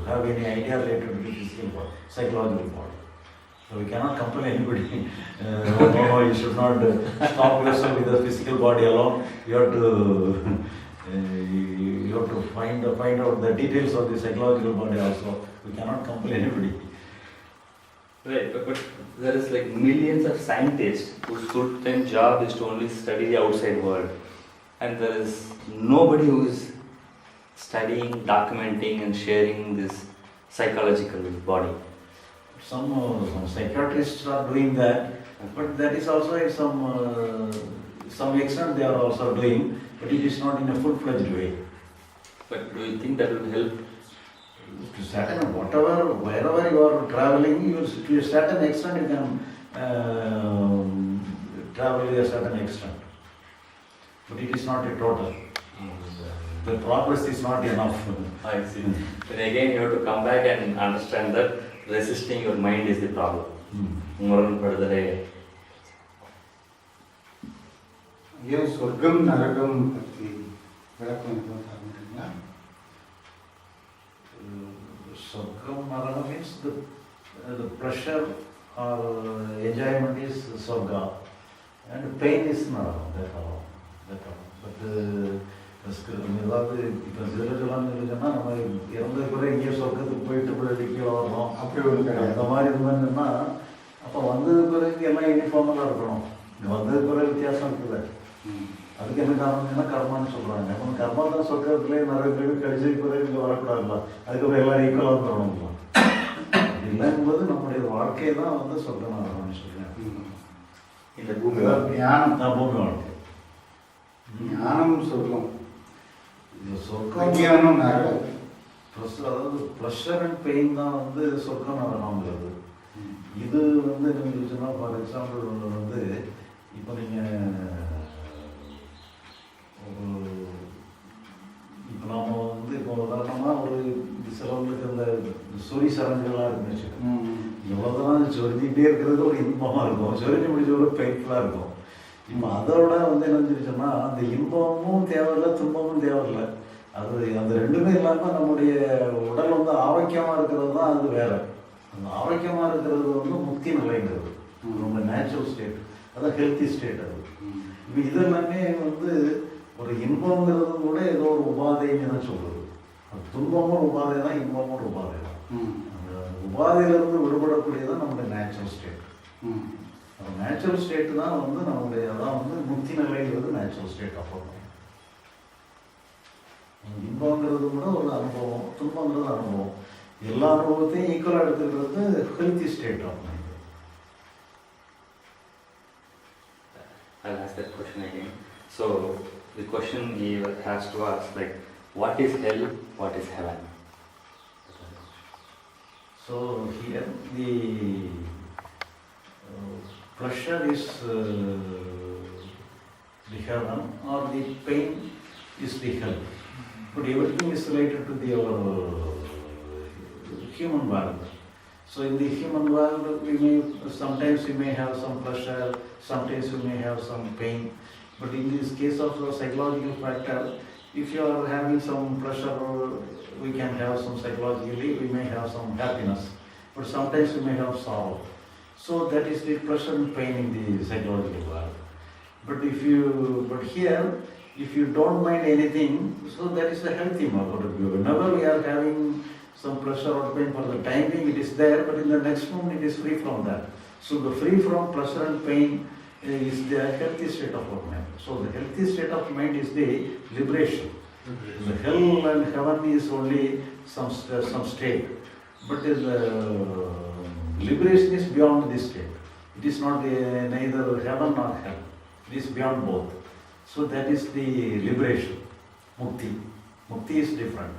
have any idea related to the physical body, psychological body. So we cannot compel anybody. No, you should not stop yourself with the physical body alone. You have to find out the details of the psychological body also. We cannot compel anybody. Right, but there is like millions of scientists whose full-time job is to only study the outside world, and there is nobody who is studying, documenting, and sharing this psychological body. Some psychiatrists are doing that, but that is also in some extent they are also doing, but it is not in a full-fledged way. But do you think that will help? To certain wherever you are traveling, to a certain extent you can travel to a certain extent, but it is not a total. The progress is not enough. I see. Then again you have to come back and understand that resisting your mind is the problem. முரண்படுதலே. ஐயா சொர்க்கம் நரகம் பற்றி விளக்கம் எதுவும் தர முடியுங்களா? Sargam Narana means the pressure or enjoyment is Swarga, and pain is Narakam, that all. But ஏதாவது இப்போ சிலரெல்லாம் இருக்குன்னா நம்ம இறந்த பிறகு எங்கேயோ சொர்க்கத்துக்கு போயிட்டு பிறகு வரணும் அப்படி ஒன்று கிடையாது. அந்த மாதிரி இருந்ததுன்னா அப்போ வந்தது பிறகு எல்லாம் யூனிஃபார்மாக இருக்கணும். இங்கே வந்தது பிறகு வித்தியாசம் இருக்குல்ல. அதுக்கு என்ன காரணம்னா கர்மான்னு சொல்கிறாங்க. நம்ம கர்மா தான் சொர்க்கத்துலேயே நிறைய பேர் கழிச்சு பிறகு இங்கே வரக்கூடாதுல்ல. அதுக்கப்புறம் எல்லாம் ஈக்குவலாக தரணுங்களா இல்லைங்கும்போது நம்முடைய வாழ்க்கை தான் வந்து சொர்க்கம் ஆகணும்னு சொல்கிறேன். இந்த பூமி ஞானம் நான் பூமி வாழ்க்கை ஞானம் சொல்லும். இந்த சொர்க்கம் ஞானம் நரகம். அதாவது ப்ளஷர் அண்ட் பெயின் தான் வந்து சொர்க்கம் நரகம்ங்கிறது. இது வந்து நீங்கள் சொன்னால் ஃபார் எக்ஸாம்பிள் வந்து இப்போ நீங்கள் இப்போ நாம் வந்து இப்போ உதாரணமாக ஒரு சிலவங்களுக்கு அந்த சொறி சரங்குகள்லாம் இருந்துச்சு. எவ்வளோதான் சொரிஞ்சிக்கிட்டே இருக்கிறது ஒரு இன்பமாக இருக்கும், சொரிஞ்சு முடிச்ச ஒரு பெயின்ஃபுல்லாக இருக்கும். இப்போ அதோட வந்து என்ன சொன்னா அந்த இன்பமும் தேவையில்லை, துன்பமும் தேவையில்லை. அது அந்த ரெண்டுமே இல்லாமல் நம்முடைய உடல் வந்து ஆரோக்கியமாக இருக்கிறது தான் அது வேற. அந்த ஆரோக்கியமாக இருக்கிறது வந்து முக்தி நிலைங்கிறது, ரொம்ப நேச்சுரல் ஸ்டேட், அதான் ஹெல்த்தி ஸ்டேட். அது இப்போ இதெல்லாமே வந்து ஒரு இன்பங்கிறது கூட ஏதோ ஒரு உபாதைன்னு தான் சொல்கிறது. அது துன்பமும் உபாதை தான், இன்பமும் ஒரு உபாதை தான். அந்த உபாதையிலிருந்து விடுபடக்கூடியதான் நம்முடைய நேச்சுரல் ஸ்டேட். அந்த நேச்சுரல் ஸ்டேட்டு தான் வந்து நம்முடைய அதான் வந்து முக்தி நிலைங்கிறது நேச்சுரல் ஸ்டேட். அப்போ இன்பங்கிறது கூட ஒரு அனுபவம், துன்பங்கிறது அனுபவம். எல்லா அனுபவத்தையும் ஈக்குவலாக எடுத்துக்கிறது healthy state of mind. I'll ask that question again. So the question he has to ask, like, what is hell, what is heaven? So here the pleasure is the heaven, or the pain is the hell. But everything is related to the human world. So in the human world, sometimes we may have some pleasure, sometimes we may have some pain. But in this case of the psychological factor, if you are having some pleasure, we can have some psychologically, we may have some happiness. But sometimes we may have sorrow. So that is the pleasure and pain in the psychological world. But here, if you don't mind anything, so that is a healthy mode of view. Whenever we are having some pleasure or pain, for the time being it is there, but in the next moment it is free from that. So the free from pleasure and pain is the healthy state of our mind. So the healthy state of mind is the liberation. The hell and heaven is only some state, but liberation is beyond this state. It is not neither heaven nor hell. It is beyond both. So that is the liberation, mukti. Mukti is different.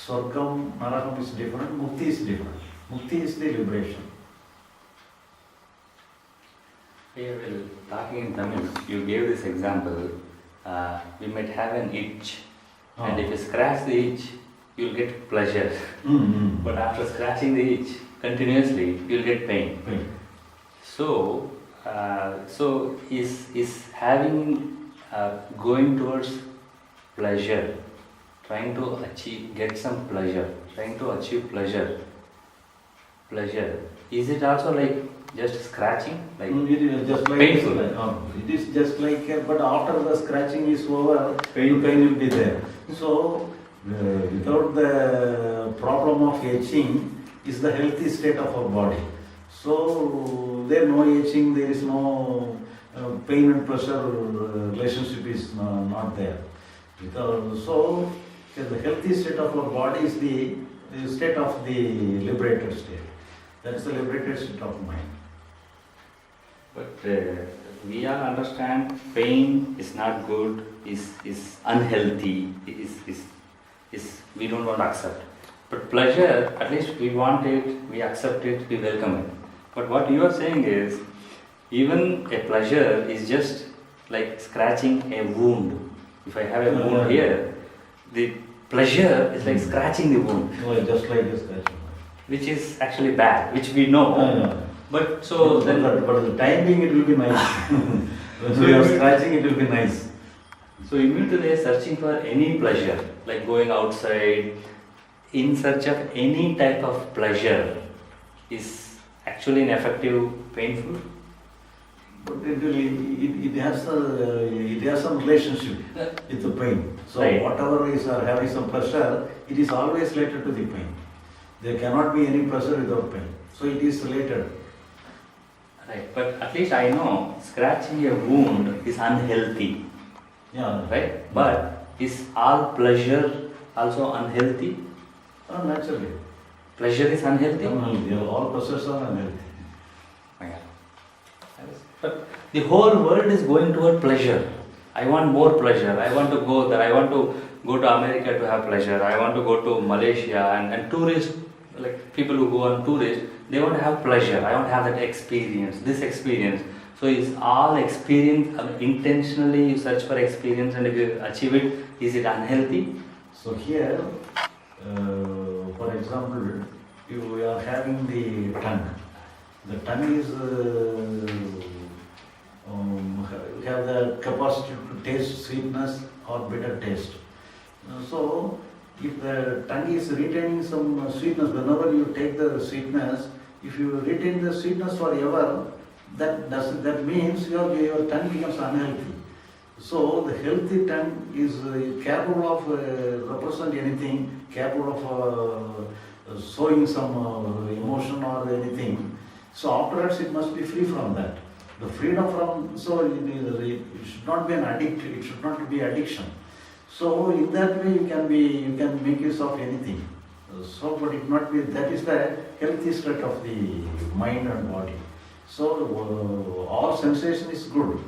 Swargam, Narakam is different, Mukti is different. Mukti is the liberation. Here, well, talking in Tamil, you gave this example. We might have an itch, and if you scratch the itch, you'll get pleasure. But after scratching the itch continuously, you'll get pain. So is having going towards pleasure, trying to get some pleasure, trying to achieve pleasure. Is it also like just scratching? Like it is just like painful. It is just like, but after the scratching is over, pain will be there. So without the problem of itching is the healthy state of our body. So there no itching, there is no pain and pleasure relationship is not there. So the healthy state of our body is the state of the liberated state. That is the liberated state of mind. But we all understand pain is not good, is unhealthy, is we don't want to accept. But pleasure, at least we want it, we accept it, we welcome it. But what you are saying is, even a pleasure is just like scratching a wound. If I have a wound here, the pleasure is like scratching the wound. Just like a scratching. Which is actually bad, which we know. But so then, but the timing it will be nice. When you are scratching, it will be nice. So immediately searching for any pleasure, like going outside, in search of any type of pleasure, is actually ineffective, painful? But it has some relationship with the pain. So Right. whatever is having some pleasure, it is always related to the pain. There cannot be any pleasure without pain. So it is related. Right, but at least I know scratching a wound is unhealthy, Yeah. right? But is all pleasure also unhealthy? Naturally. Pleasure is unhealthy? Unhealthy. All pleasures are unhealthy. Yeah. But the whole world is going toward pleasure. I want more pleasure. I want to go there. I want to go to America to have pleasure. I want to go to Malaysia and tourists, like people who go on tourists, they want to have pleasure. I want to have that experience, this experience. So is all experience, intentionally you search for experience and if you achieve it, is it unhealthy? So here, for example, you are having the tongue. The tongue is have the capacity to taste sweetness or bitter taste. So if the tongue is retaining some sweetness, whenever you take the sweetness, if you retain the sweetness forever, that means your tongue becomes unhealthy. So the healthy tongue is capable of represent anything, capable of showing some emotion or anything. So afterwards it must be free from that. The freedom from, so it should not be an addict, it should not be addiction. So in that way you can make use of anything. So but it not be, that is the healthy state of the mind and body. So all sensation is good.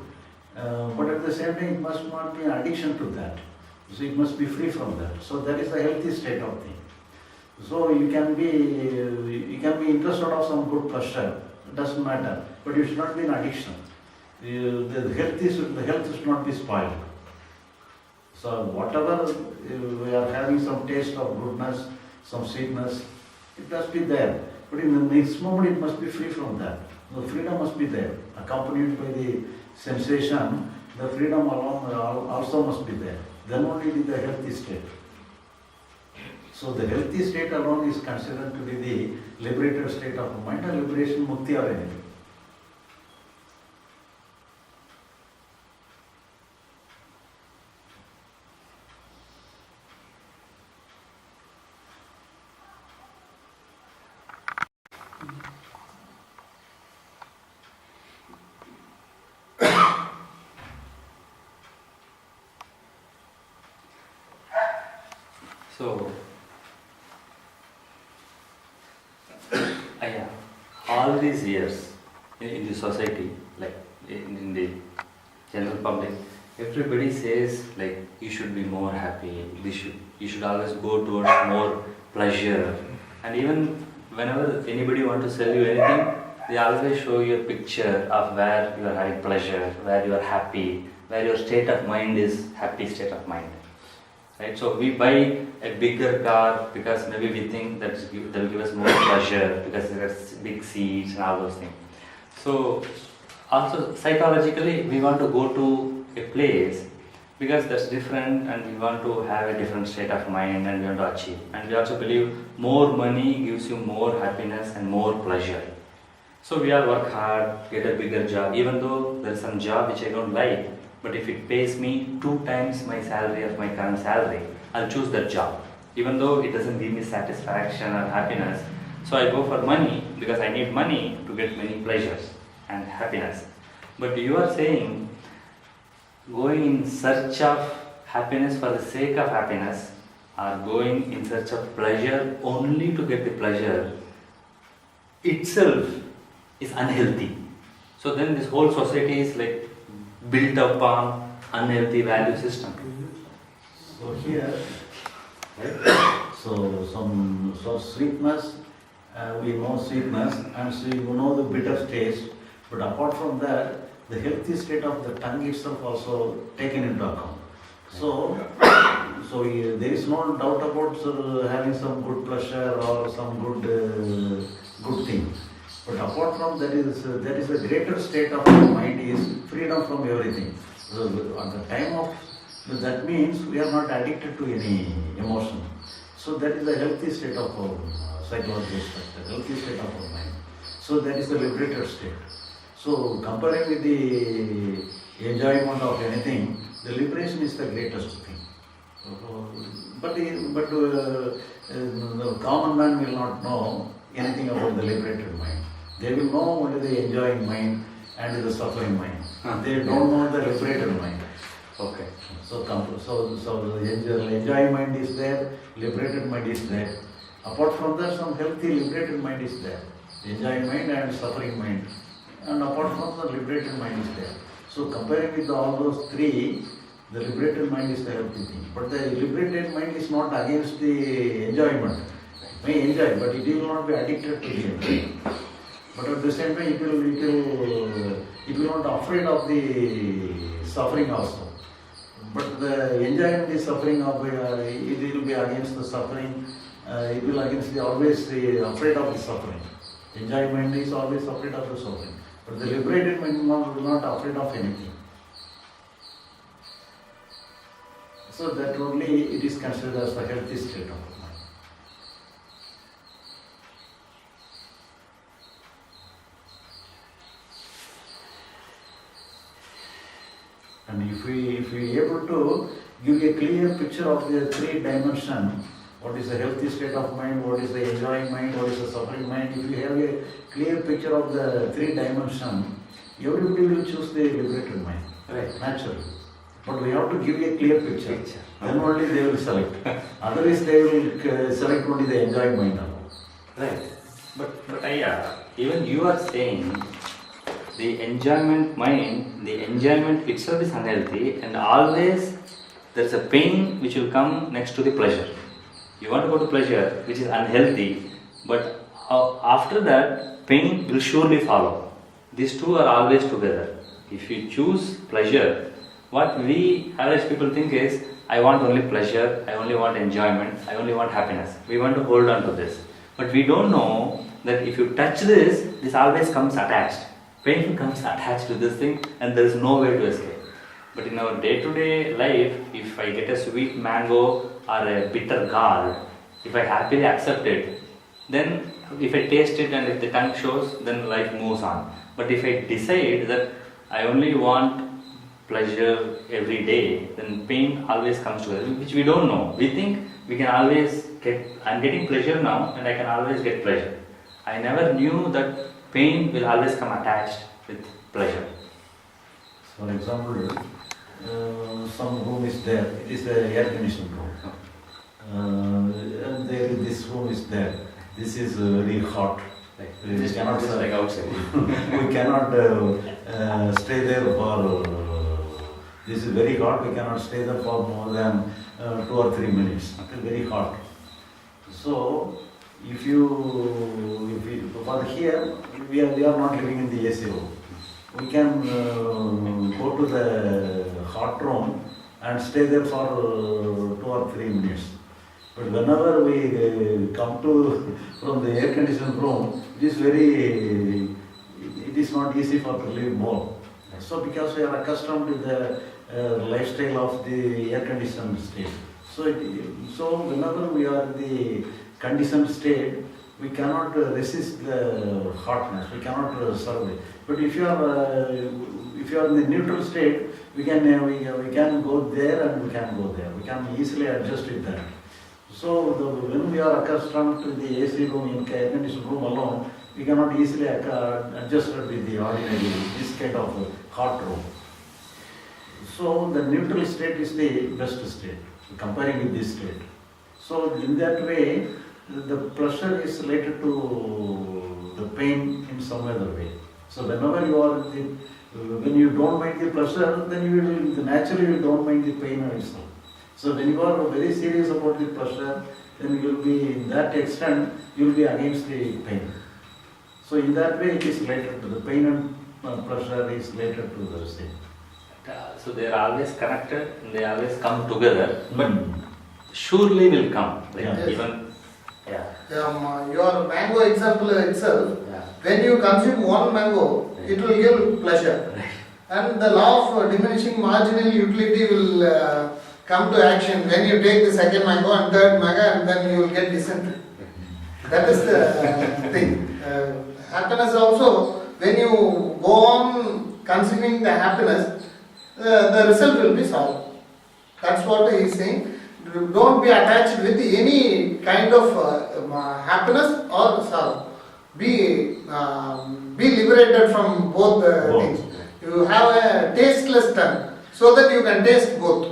But at the same time it must not be an addiction to that. So it must be free from that. So that is the healthy state of thing. So you can be interested of some good pleasure. It doesn't matter. But it should not be an addiction. The health should not be spoiled. So whatever we are having some taste of goodness, some sweetness, it must be there. But in the next moment it must be free from that. The freedom must be there, accompanied by the sensation. The freedom alone also must be there. Then only it is the healthy state. So the healthy state alone is considered to be the liberated state of the mind, or liberation, mukti or anything. So, yeah, all these years in the society, like in the general public, everybody says like you should be more happy. You should always go towards more pleasure. And even whenever anybody want to sell you anything, they always show you a picture of where you are having pleasure, where you are happy, where your state of mind is happy state of mind. Right? So we buy a bigger car because maybe we think that will give us more pleasure because there are big seats and all those things. So also psychologically we want to go to a place because that's different and we want to have a different state of mind and we want to achieve. And we also believe more money gives you more happiness and more pleasure. So we all work hard, get a bigger job, even though there is some job which I don't like. But if it pays me 2 times my salary of my current salary, I'll choose that job. Even though it doesn't give me satisfaction or happiness. So I go for money because I need money to get many pleasures and happiness. But you are saying going in search of happiness for the sake of happiness or going in search of pleasure only to get the pleasure itself is unhealthy. So then this whole society is like built upon unhealthy value system. So here, right? So sweetness, we know sweetness, and so you know the bitter taste. But apart from that, the healthy state of the tongue itself also taken into account. So there is no doubt about having some good pleasure or some good thing. But apart from that is a greater state of the mind is freedom from everything. So at the time of that means we are not addicted to any emotion. So that is a healthy state of our psychological structure, healthy state of our mind. So that is the liberated state. So comparing with the enjoyment of anything, the liberation is the greatest thing. The common man will not know anything about the liberated mind. They will know only the enjoying mind and the suffering mind. They don't know the liberated mind. Okay. So the enjoying mind is there, liberated mind is there. Apart from that, some healthy liberated mind is there. Enjoying mind and suffering mind. And apart from the liberated mind is there. So comparing with all those three, the liberated mind is the healthy thing. But the liberated mind is not against the enjoyment. It may enjoy, but it will not be addicted to the enjoyment. But at the same time, it will not afraid of the suffering also. But the enjoyment is suffering of it will be against the suffering. It will always afraid of the suffering. Enjoyment is always afraid of the suffering. But the liberated mind will not afraid of anything. So that only it is considered as the healthy state of the mind. And if we able to give a clear picture of the three dimensions, what is the healthy state of mind, what is the enjoying mind, what is the suffering mind, if you have a clear picture of the three dimensions, everybody will choose the liberated mind, Right. naturally. But we have to give a clear picture. Then only they will select. Otherwise they will select only the enjoying mind alone. Right. But even you are saying the enjoyment mind, the enjoyment itself is unhealthy, and always there's a pain which will come next to the pleasure. You want to go to pleasure, which is unhealthy, but after that, pain will surely follow. These two are always together. If you choose pleasure, what we average people think is, I want only pleasure, I only want enjoyment, I only want happiness. We want to hold on to this. But we don't know that if you touch this always comes attached. Pain comes attached to this thing, and there is no way to escape. But in our day-to-day life, if I get a sweet mango or a bitter gall, if I happily accept it, then if I taste it and if the tongue shows, then life moves on. But if I decide that I only want pleasure every day, then pain always comes together, which we don't know. We think we can always I'm getting pleasure now and I can always get pleasure. I never knew that pain will always come attached with pleasure. For example, some room is there, it is the air conditioned room. And this room is there. This is very hot. We cannot like outside. we cannot stay there for. This is very hot. We cannot stay there for more than 2 or 3 minutes. It is very hot. So, if you for here we are not living in the AC room. We can go to the hot room and stay there for 2 or 3 minutes. But whenever we come from the air conditioned room, it is not easy for to live more. So because we are accustomed to the lifestyle of the air conditioned state. So whenever we are in the conditioned state, we cannot resist the hotness. We cannot survive. But if you are in the neutral state, we can go there and we can go there. We can easily adjust with that. So when we are accustomed to the AC room in air conditioned room alone, we cannot easily adjust with the ordinary this kind of hot room. So the neutral state is the best state, comparing with this state. So in that way, the pleasure is related to the pain in some other way. So whenever you are when you don't mind the pleasure, then you will naturally don't mind the pain also. So when you are very serious about the pleasure, then you will be in that extent you will be against the pain. So in that way it is related to the pain and pleasure is related to the same. So they are always connected and they always come together, but surely will come. Like Yeah. even Your mango example itself, when you consume one mango, it will give pleasure. And the law of diminishing marginal utility will come to action when you take the second mango and third mango, and then you will get dysentery. That is the thing. Happiness also, when you go on consuming the happiness, the result will be sorrow. That's what he is saying. Don't be attached with any kind of happiness or sorrow. Be liberated from both things. You have a tasteless tongue, so that you can taste both.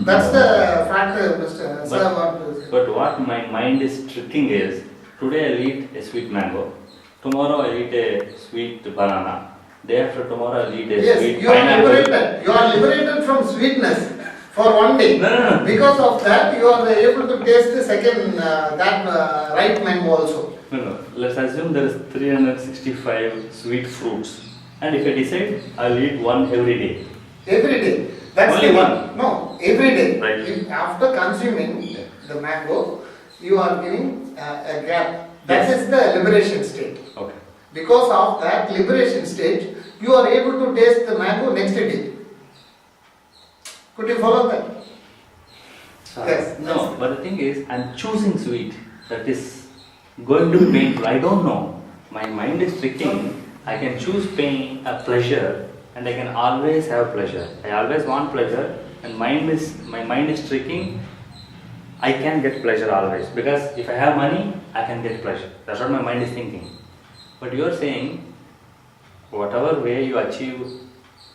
That's the fact, Mr. Sir want to say. But what my mind is tricking is, today I'll eat a sweet mango, tomorrow I'll eat a sweet banana, day after tomorrow I'll eat a Yes, sweet you are pineapple. liberated. You are liberated from sweetness for one day. No. Because of that, you are able to taste the second ripe mango also. No. Let's assume there is 365 sweet fruits. And if I decide, I'll eat one every day. Every day. That's Only the one? No, every day. Right. If after consuming the mango, you are giving a gap. That Yes. is the liberation state. Okay. Because of that liberation state, you are able to taste the mango next day. Could you follow that? Yes. No, but the thing is, I'm choosing sweet. That is going to be painful. I don't know. My mind is tricking. I can choose pain, pleasure, and I can always have pleasure. I always want pleasure, and my mind is tricking. I can get pleasure always, because if I have money, I can get pleasure. That's what my mind is thinking. But you are saying, whatever way you achieve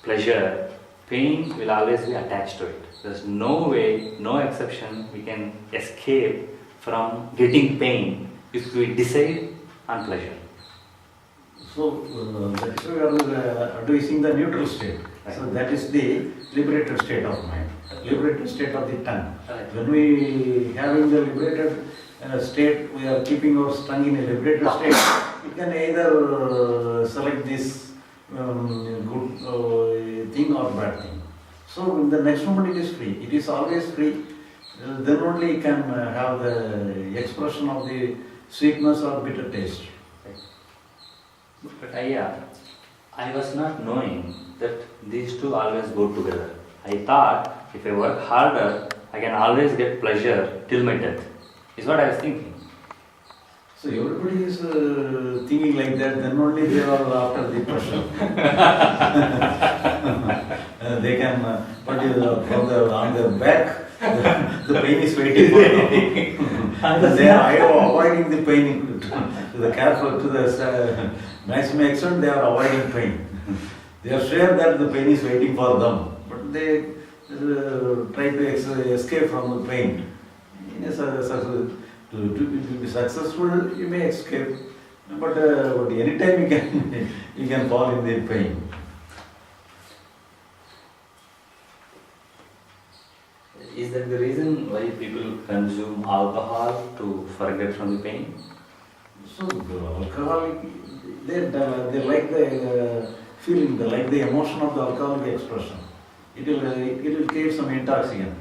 pleasure, pain will always be attached to it. There's no way, no exception, we can escape from getting pain if we decide on pleasure. So that's why we are advising the neutral state. Right. So that is the liberated state of mind, liberated state of the tongue. Right. When we having the liberated state, we are keeping our tongue in a liberated state. We can either select this good thing or bad thing. So in the next moment it is free. It is always free. Then only you can have the expression of the sweetness or bitter taste. But I was not knowing that these two always go together. I thought if I work harder, I can always get pleasure till my death. Is what I was thinking. So everybody is thinking like that, then only they are after the pressure. They can, on their back, the pain is waiting for them. They are avoiding the pain to the careful, to the maximum extent they are avoiding pain. They are sure that the pain is waiting for them, but they try to escape from the pain. To be successful, you may escape, but anytime you can fall in the pain. Is that the reason why people consume alcohol to forget from the pain? So the alcoholic, they like the feeling, they like the emotion of the alcoholic expression. It will create some intoxicant.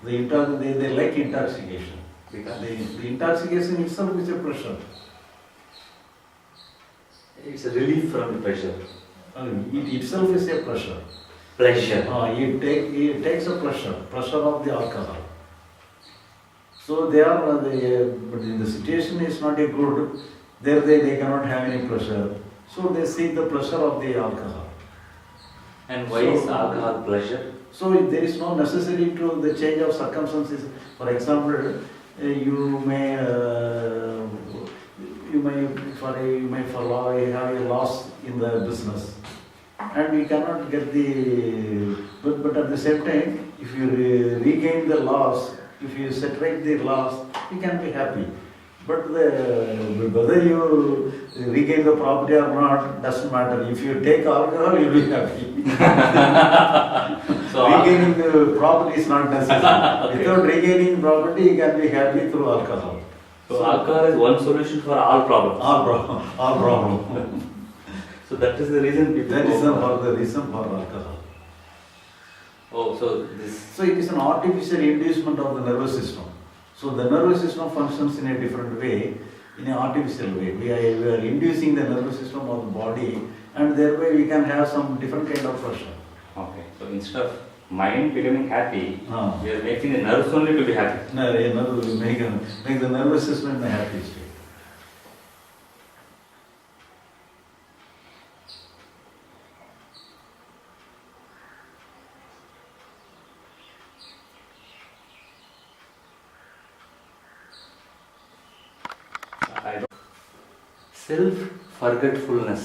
They like intoxication. Because The intoxication itself is a pressure. it's a relief from the pressure. It itself is a pressure. Pleasure. It takes a pressure of the alcohol. So they are, but the situation is not a good, there they cannot have any pressure. So they seek the pressure of the alcohol. And why is alcohol pleasure? So there is no necessity to the change of circumstances. For example, you may have a loss in the business, and you cannot get but at the same time, if you regain the loss, if you separate the loss, you can be happy. But whether you regain the property or not doesn't matter. If you take alcohol, you'll be happy. So regaining the property is not necessary. Okay. Without regaining property, you can be happy through alcohol. So alcohol is one solution for all problems. All problem. So that is the reason people That is go for- the reason for alcohol. Oh, so this. So it is an artificial inducement of the nervous system. So the nervous system functions in a different way, in an artificial way. We are inducing the nervous system of the body, and thereby we can have some different kind of pressure. Okay. So instead of mind becoming happy, Ah. we are making the nerves only to be happy. Make the nervous system in a happy state. self-forgetfulness.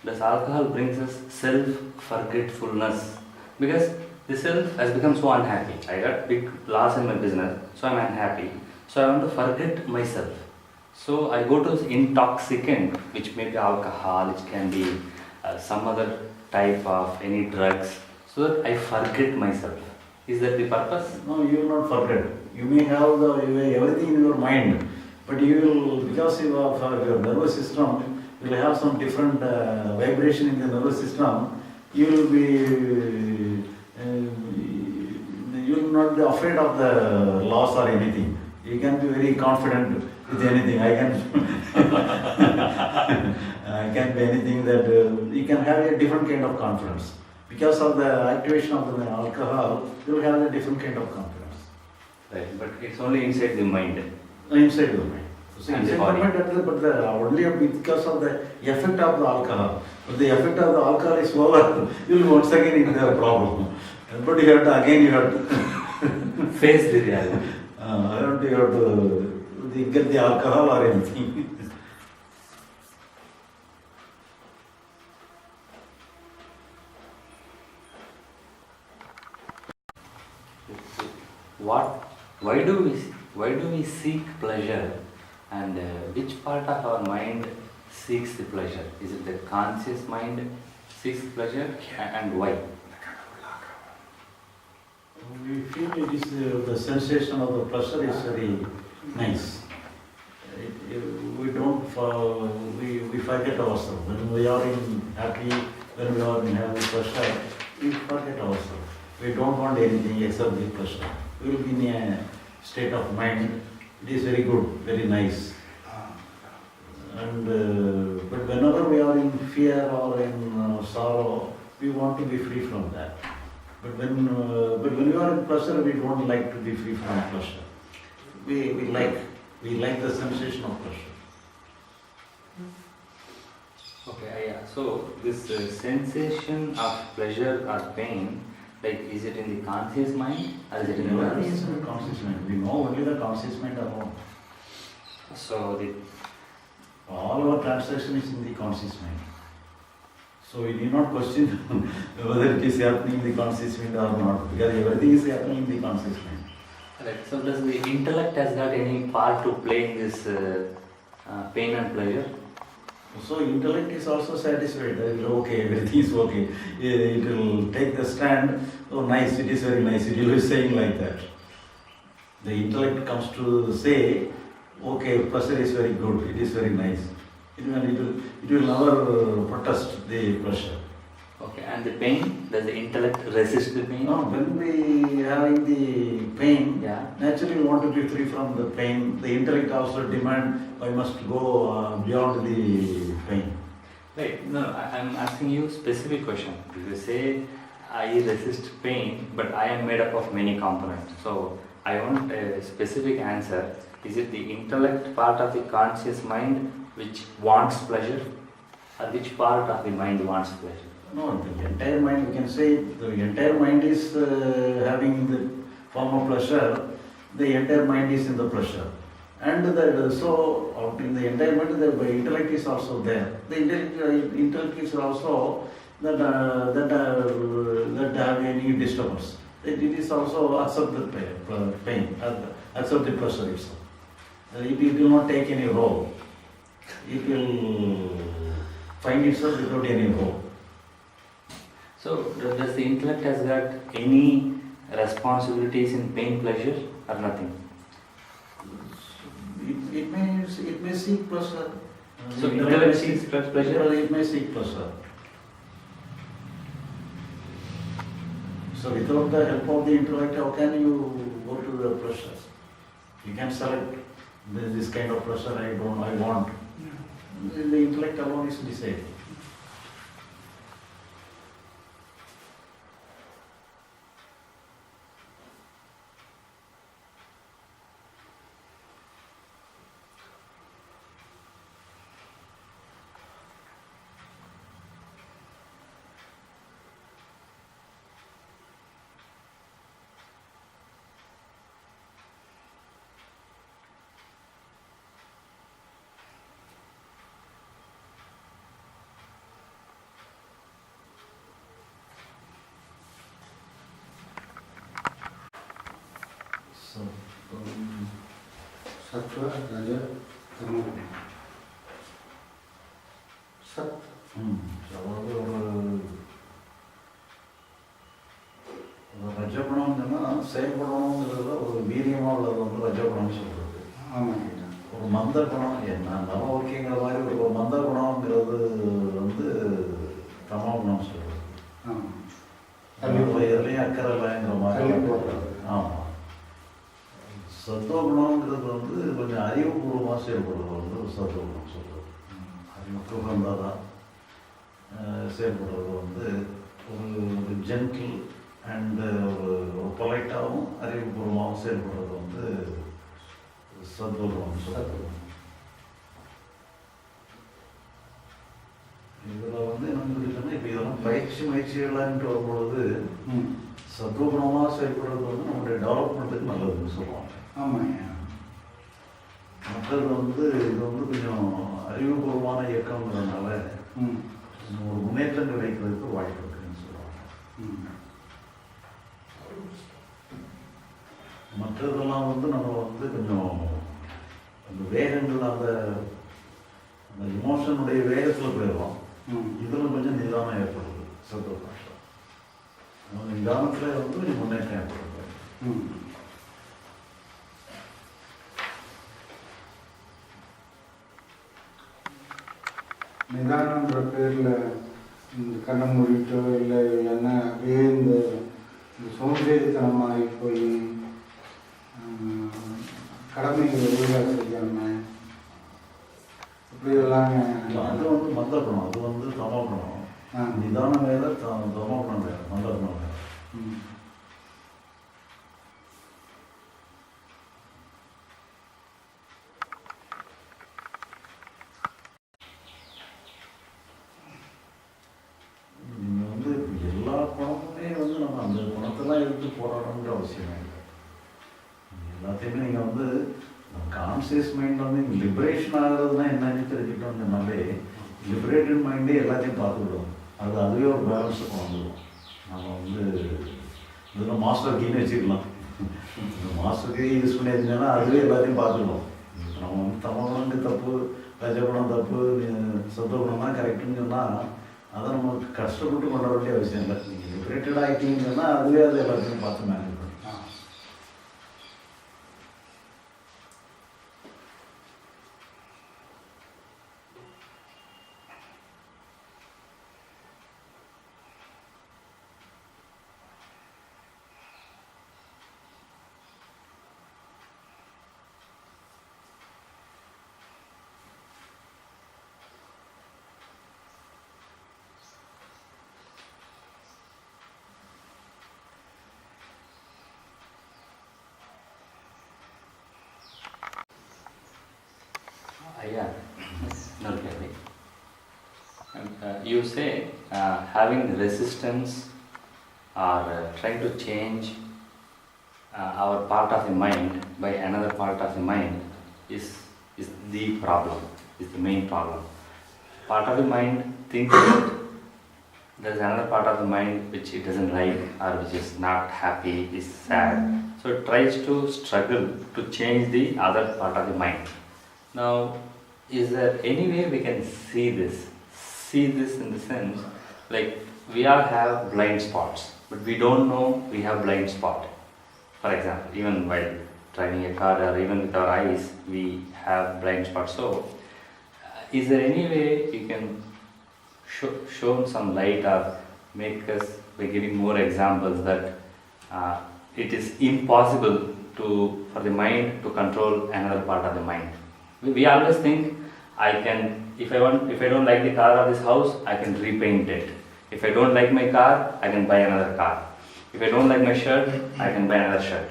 Does alcohol brings us self-forgetfulness? Because the self has become so unhappy. I got big loss in my business, so I'm unhappy. So I want to forget myself. So I go to intoxicant, which may be alcohol, which can be some other type of any drugs, so that I forget myself. Is that the purpose? No, you will not forget. You may have everything in your mind, but you will, because you have your nervous system, you will have some different vibration in the nervous system. You will be, you will not be afraid of the loss or anything. You can be very confident with anything. I can be anything that you can have a different kind of confidence. Because of the activation of the alcohol, you will have a different kind of confidence. Right, but it's only inside the mind. Inside the mind. So And inside the the body. mind, but only because of the effect of the alcohol. But the effect of the alcohol is over, you will once again in the problem. But you have to Face the reality. I don't you have to get the alcohol or anything. Why do we seek pleasure, and which part of our mind seeks the pleasure? Is it the conscious mind seeks pleasure, and why? We feel it is the sensation of the pleasure is very nice. We don't we forget ourselves when we are in happy, when we are in having pleasure. We forget ourselves. We don't want anything except the pleasure. We will be in a state of mind. It is very good, very nice. And but whenever we are in fear or in sorrow, we want to be free from that. But when we are in pleasure, we don't like to be free from pleasure. We like the sensation of pleasure. Okay, yeah. So this sensation of pleasure or pain, like, is it in the conscious mind or is it in the Everything is nervous? in the conscious mind. We know only the conscious mind alone. So All our transaction is in the conscious mind. So we need not question whether it is happening in the conscious mind or not, because everything is happening in the conscious mind. right. So does the intellect has got any part to play in this pain and pleasure? So intellect is also satisfied. That is okay, everything is okay. It will take the stand. Oh, nice! It is very nice. It will be saying like that. The intellect comes to say, okay, pleasure is very good. It is very nice. It will never protest the pleasure. Okay, and the pain, does the intellect resist the pain? No, when we having the pain, Yeah. naturally we want to be free from the pain. The intellect also demand I must go beyond the pain. Right. No, I'm asking you specific question. If you say I resist pain, but I am made up of many components. So I want a specific answer. Is it the intellect part of the conscious mind which wants pleasure, or which part of the mind wants pleasure? No, the entire mind, we can say the entire mind is having the form of pleasure, the entire mind is in the pleasure. And so in the entire mind, the intellect is also there. The intellect is also that have any disturbance. It is also accept the pain, accept the pleasure itself. It will not take any role. It will find itself without any role. So does the intellect has got any responsibilities in pain, pleasure, or nothing? It may seek pleasure. So intellect seeks pleasure? It may seek pleasure. So without the help of the intellect, how can you go to the pleasure? You can select this kind of pleasure I want. The intellect alone is decided. சத்வ ரஜ தமோ சத் அதாவது ஒரு ரஜகுணம்னு சொன்னால் செயல்படணுங்கிறத ஒரு வீரியமாக உள்ளது வந்து ரஜகுணம்னு சொல்கிறது. ஆமாங்க. ஒரு மந்த குணம் என்ன நம்ம ஓகேங்கிற மாதிரி ஒரு மந்த குணங்கிறது வந்து தமோ குணம் சொல்கிறது. எதுலையும் அக்கறை இல்லைங்கிற மாதிரி. ஆமாம். சத்துவகுணங்கிறது வந்து கொஞ்சம் அறிவுபூர்வமாக செயல்படுறது வந்து சத்துவகுணம் சொல்கிறது. அறிவுக்கு வந்தால் தான் செயல்படுறது வந்து ஒரு ஜென்டில் அண்டு ஒரு பொலைட்டாகவும் அறிவுபூர்வமாகவும் செயல்படுறது வந்து சத்துவகுணம் சொல்கிறது. இதில் வந்து என்னன்னு சொல்லிட்டோம்னா இப்போ இதெல்லாம் முயற்சிகளான்ட்டு வரும்பொழுது சத்துவகுணமாக செயல்படுறது வந்து நம்மளுடைய டெவலப்மெண்ட்டுக்கு நல்லதுன்னு சொல்லுவாங்க. ஆமாங்க. மற்றது வந்து இது வந்து கொஞ்சம் அறிவுபூர்வமான இயக்கங்கிறதுனால ஒரு முன்னேற்றம் கிடைக்கிறதுக்கு வாய்ப்பு இருக்குன்னு சொல்லுவாங்க. மற்றதெல்லாம் வந்து நம்ம வந்து கொஞ்சம் அந்த வேகங்கள் அந்த இமோஷனுடைய வேகத்தில் போயிடுவோம். இதில் கொஞ்சம் நிதானம் ஏற்படுது சத்துவகுணத்தில். நிதானத்தில் வந்து கொஞ்சம் முன்னேற்றம் ஏற்படுது. நிதானன்ற பேரில் இந்த கண்ணை மூடிட்டோ இல்லை இல்லைன்னா அப்படியே இந்த சோம்பேறித்தனமாகி போய் கடமைகளை ஒழுங்காக செய்யாமல் இப்படியெல்லாம் அது வந்து மந்த குணம், அது வந்து தமோ குணம். நிதானம் வேறு, தமோ குணம் வேறு, மந்த குணம் வேறு. நீங்கள் வந்து எல்லா குணமுமே வந்து நம்ம அந்த குணத்தெல்லாம் எடுத்து போராடணுன்ற அவசியம் இல்லை. எல்லாத்தையுமே நீங்கள் வந்து கான்சியஸ் மைண்ட் வந்து லிபரேஷன் ஆகிறதுனா என்னன்னு தெரிஞ்சுக்கிட்டோம்னாலே லிபரேட்டட் மைண்டே எல்லாத்தையும் பார்த்துக்கிடுவோம். அதுவே ஒரு பேலன்ஸை கொண்டுடும். நம்ம வந்து இதில் மாஸ்டர் கீன்னு வச்சுக்கலாம். இந்த மாஸ்டர் கீ யூஸ் பண்ணி வச்சுன்னா அதுவே எல்லாத்தையும் பார்த்துக்கிடுவோம். நம்ம வந்து தமோகுணம்னு தப்பு, ரஜகுணம் தப்பு, சத்துவகுணம் தான் கரெக்டுன்னு சொன்னால் அதை நமக்கு கஷ்டப்பட்டு கொண்டு வர வேண்டிய அவசியம் இல்லை. நீங்கள் லிபரேட்டட் ஆகிட்டீங்கன்னு சொன்னால் அதுவே அது எல்லாத்தையும் பார்த்து மேனேஜ் பண்ணும். Yeah, not really. You say having resistance or trying to change our part of the mind by another part of the mind is the problem, is the main problem. Part of the mind thinks that there is another part of the mind which it doesn't like or which is not happy, is sad. So it tries to struggle to change the other part of the mind. Now, is there any way we can see this? See this in the sense, like we all have blind spots, but we don't know we have blind spot. For example, even while driving a car or even with our eyes, we have blind spots. So, is there any way you can show some light or make us, by giving more examples, that it is impossible for the mind to control another part of the mind? We always think, I can, if I don't like the color of this house, I can repaint it. If I don't like my car, I can buy another car. If I don't like my shirt, I can buy another shirt.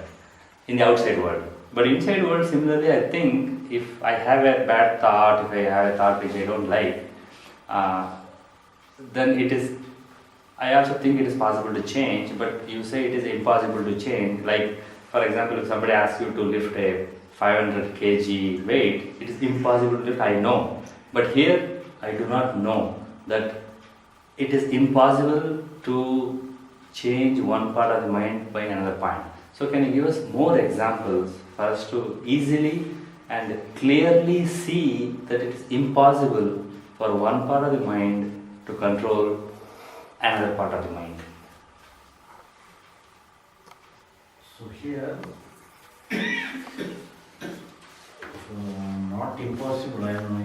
In the outside world. But inside world, similarly, I think if I have a bad thought, if I have a thought which I don't like, then it is, I also think it is possible to change, but you say it is impossible to change. Like, for example, if somebody asks you to lift a 500 kg weight, it is impossible to lift, I know. But here, I do not know that it is impossible to change one part of the mind by another point. So can you give us more examples for us to easily and clearly see that it is impossible for one part of the mind to control another part of the mind. So here, not impossible. I know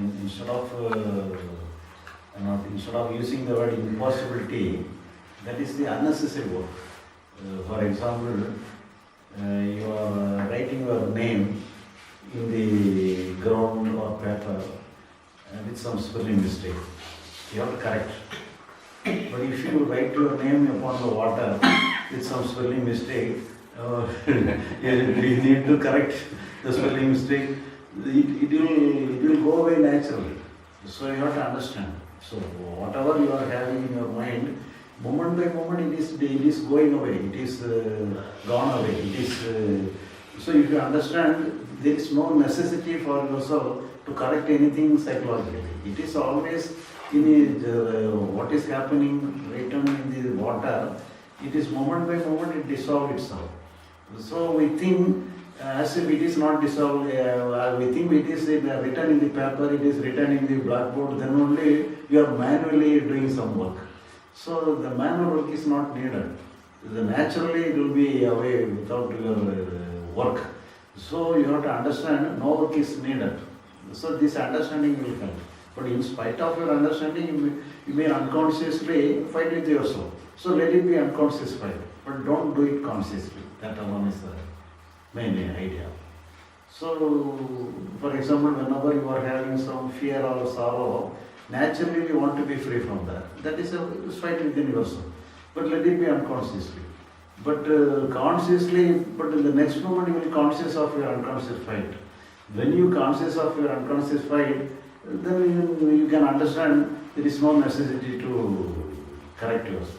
instead of using the word impossibility, that is the unnecessary work. For example, you are writing your name in the ground or paper with some spelling mistake. You have to correct. But if you write your name upon the water with some spelling mistake, you need to correct the spelling mistake. It will go away naturally. So you have to understand. So whatever you are having in your mind, moment by moment it is going away. It is gone away. So if you understand, there is no necessity for yourself to correct anything psychologically. It is always in what is happening written in the water. It is moment by moment it dissolves itself. So we think as if it is not dissolved, we think it is written in the paper, it is written in the blackboard, then only you are manually doing some work. So the manual work is not needed. Naturally it will be away without your work. So you have to understand no work is needed. So this understanding will help. But in spite of your understanding, you may unconsciously fight with yourself. So let it be unconscious fight. But don't do it consciously. That alone is the main idea. So, for example, whenever you are having some fear or sorrow, naturally you want to be free from that. That is a fight within yourself. But let it be unconsciously. But consciously, but in the next moment you will be conscious of your unconscious fight. When you are conscious of your unconscious fight, then you can understand there is no necessity to correct yourself.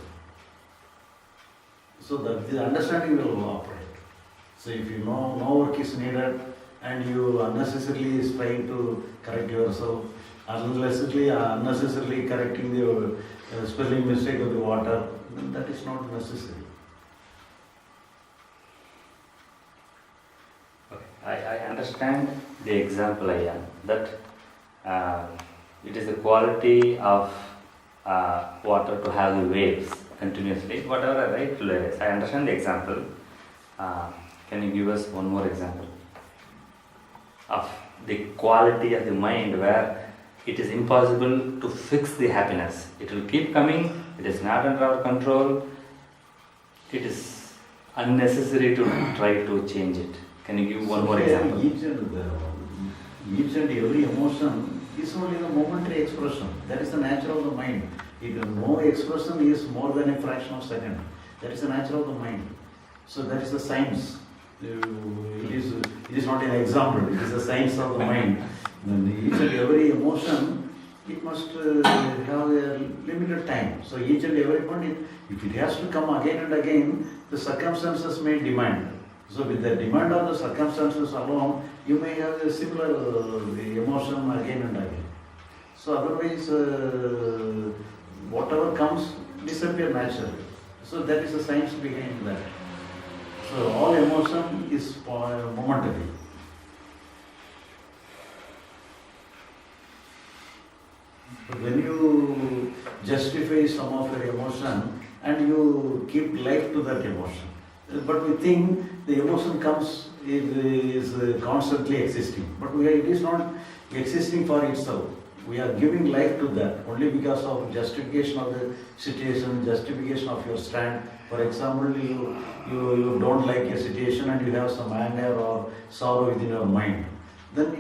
So that the understanding will operate. So if you know no work is needed and you unnecessarily is trying to correct yourself, unnecessarily correcting the spelling mistake of the water, then that is not necessary. Okay. I understand the example, that it is the quality of water to have the waves continuously. Whatever I write, I understand the example. Can you give us one more example of the quality of the mind where it is impossible to fix the happiness? It will keep coming, it is not under our control, it is unnecessary to try to change it. Can you give one more example? Each and every emotion is only the momentary expression. That is the nature of the mind. If no expression is more than a fraction of a second, that is the nature of the mind. So that is the science. It is not an example, it is the science of the mind. And each and every emotion, it must have a limited time. So each and every point, if it has to come again and again, the circumstances may demand. So with the demand of the circumstances alone, you may have a similar emotion again and again. So otherwise, whatever comes, disappear naturally. So that is the science behind that. So all emotion is momentary. But when you justify some of your emotion and you keep life to that emotion, but we think the emotion comes, is constantly existing. But it is not existing for itself. We are giving life to that only because of justification of the situation, justification of your stand. For example, you don't like a situation and you have some anger or sorrow within your mind. Then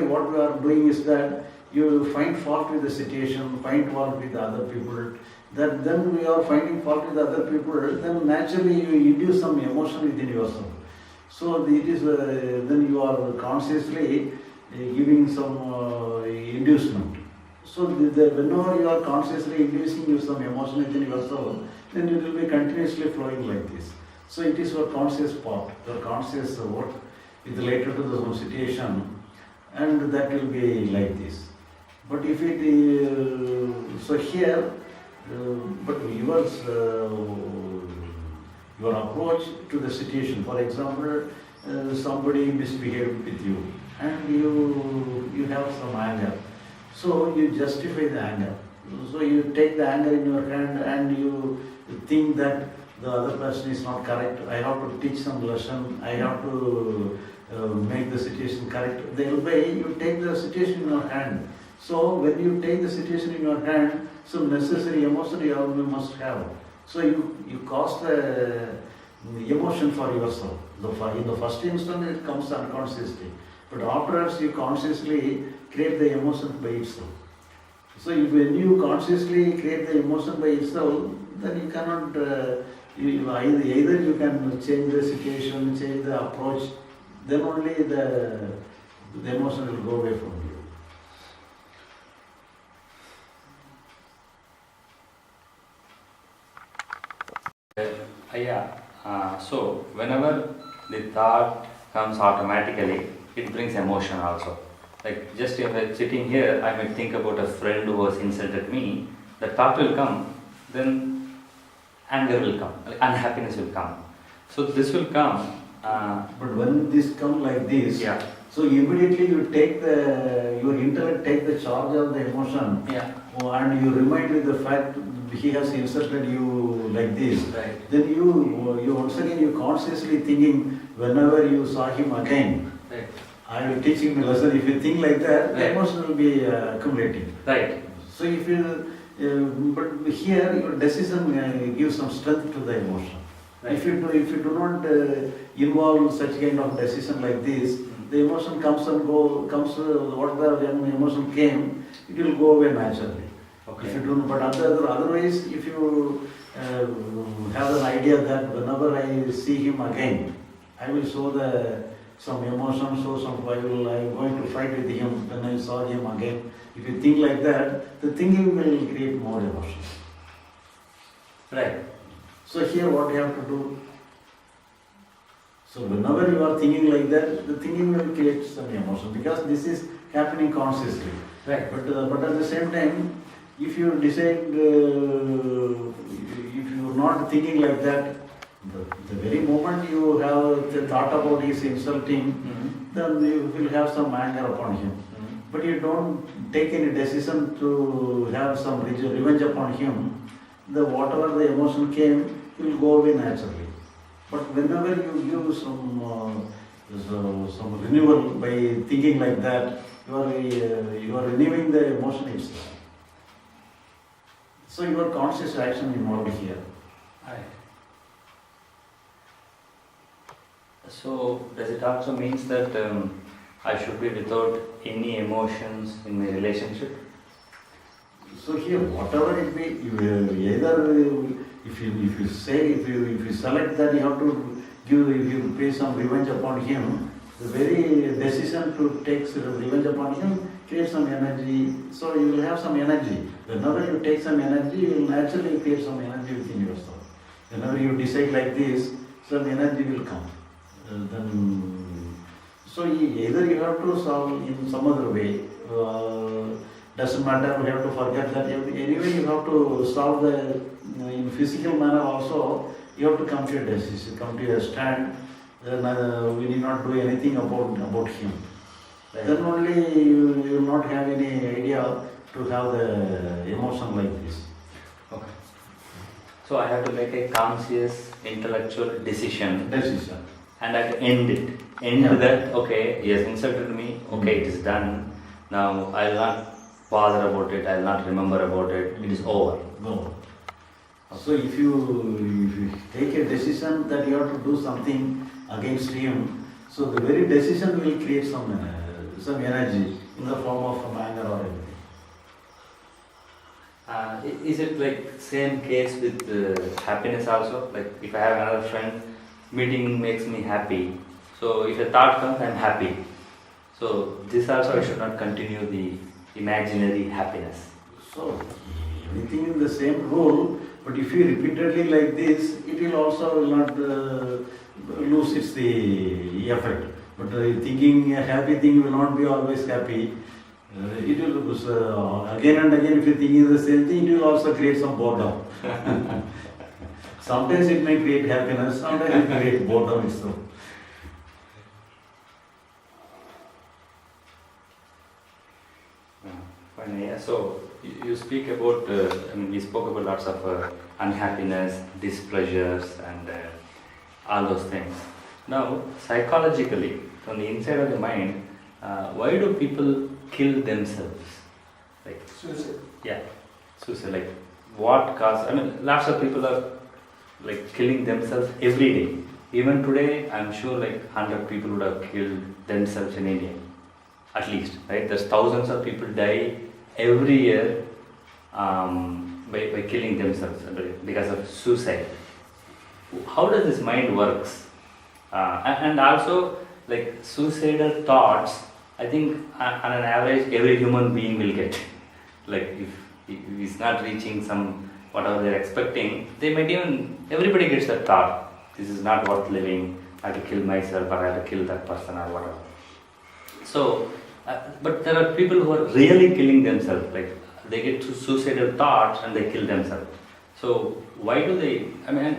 what we are doing is that you find fault with the situation, find fault with the other people. Then we are finding fault with other people. Then naturally you induce some emotion within yourself. So it is then you are consciously giving some inducement. So whenever you are consciously inducing you some emotion within yourself, then it will be continuously flowing like this. So it is your conscious part, your conscious work is related to the situation, and that will be like this. But if it is, so here, but your approach to the situation, for example, somebody misbehaved with you and you have some anger. So you justify the anger. So you take the anger in your hand and you think that the other person is not correct. I have to teach some lesson. I have to make the situation correct. Thereby you take the situation in your hand. So when you take the situation in your hand, some necessary emotion you must have. So you cause the emotion for yourself. In the first instant it comes unconsciously. But afterwards you consciously create the emotion by itself. So when you consciously create the emotion by itself, then you cannot, either you can change the situation, change the approach, then only the emotion will go away from you. So whenever the thought comes automatically, it brings emotion also. Like just if I'm sitting here, I might think about a friend who has insulted me. The thought will come, then anger will come, unhappiness will come. So this will come. But when this comes like this, Yeah. so immediately your intellect take the charge of the emotion, Yeah. and you remind with the fact he has insulted you like this. Right. Then you once again you consciously thinking whenever you saw him again, Right. I will teach him a lesson. If you think like that, the Right. emotion will be accumulating. Right. So if you, but here your decision gives some strength to the emotion. Right. If you do not involve such kind of decision like this, the emotion comes and whatever emotion came, it will go away naturally. Okay. If you do, but otherwise, if you have an idea that whenever I see him again, I will show some emotion, I'm going to fight with him when I saw him again. If you think like that, the thinking will create more emotion. Right. So here what you have to do? So whenever you are thinking like that, the thinking will create some emotion because this is happening consciously. Right. But at the same time, if you decide, if you are not thinking like that, the very moment you have the thought about his insulting, then you will have some anger upon him. But you don't take any decision to have some revenge upon him, whatever the emotion came will go away naturally. But whenever you give some renewal by thinking like that, you are renewing the emotion itself. So your conscious action involved here. Right. So does it also means that I should be without any emotions in my relationship? So here, whatever it be, either if you select that you have to give, if you pay some revenge upon him, the very decision to take revenge upon him creates some energy. So you will have some energy. Whenever you take some energy, you will naturally create some energy within yourself. Whenever you decide like this, some energy will come. So either you have to solve in some other way. Doesn't matter, we have to forget that. Anyway, you have to solve in physical manner also. You have to come to a decision, come to a stand. Then we need not do anything about him. Right. Then only you will not have any idea to have the emotion like this. Okay. So I have to make a conscious intellectual decision. And I have to end it. That, okay, he has insulted me, okay, it is done. Now I will not bother about it, I will not remember about it, it is over. No. So if you take a decision that you have to do something against him, so the very decision will create some energy in the form of some anger or anything. Is it like same case with happiness also? Like if I have another friend, meeting makes me happy. So if a thought comes, I am happy. So this also I should not continue the imaginary happiness. So everything in the same rule, but if you repeatedly like this, it will also not lose its the effect. But thinking a happy thing will not be always happy. It will again and again if you think the same thing, it will also create some boredom. Sometimes it may create happiness, sometimes it may create boredom itself. Yeah, so you speak about, we spoke about lots of unhappiness, displeasures, and all those things. Now, psychologically, from the inside of the mind, why do people kill themselves? Like, Suicide. yeah, suicide. Like, what cause? Lots of people are like killing themselves every day. Even today, I'm sure like 100 people would have killed themselves in India, at least, right? There's thousands of people die every year by killing themselves because of suicide. How does this mind works? And also, like suicidal thoughts, I think on an average, every human being will get. Like if he's not reaching some whatever they're expecting, they might even, everybody gets that thought. This is not worth living. I have to kill myself, or I have to kill that person, or whatever. So, but there are people who are really killing themselves. Like they get suicidal thoughts and they kill themselves. So why do they?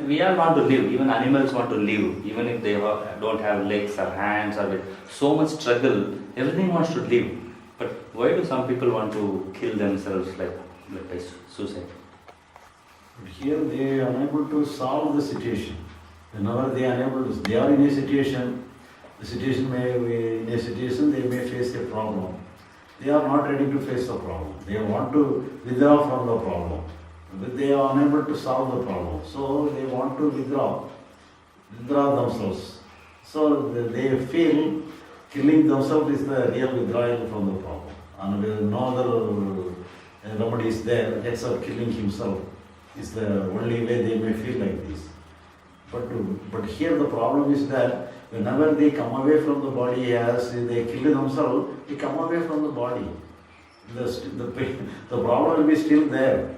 We all want to live. Even animals want to live. Even if they don't have legs or hands, or with so much struggle, everything wants to live. But why do some people want to kill themselves like by suicide? But here they are unable to solve the situation. Whenever they are unable to, they are in a situation, the situation may be, in a situation they may face a problem. They are not ready to face the problem. They want to withdraw from the problem. But they are unable to solve the problem. So they want to withdraw themselves. So they feel killing themselves is the real withdrawal from the problem. And no other remedy is there except killing himself. Is the only way they may feel like this. But here the problem is that whenever they come away from the body, as they kill themselves, they come away from the body. The problem will be still there.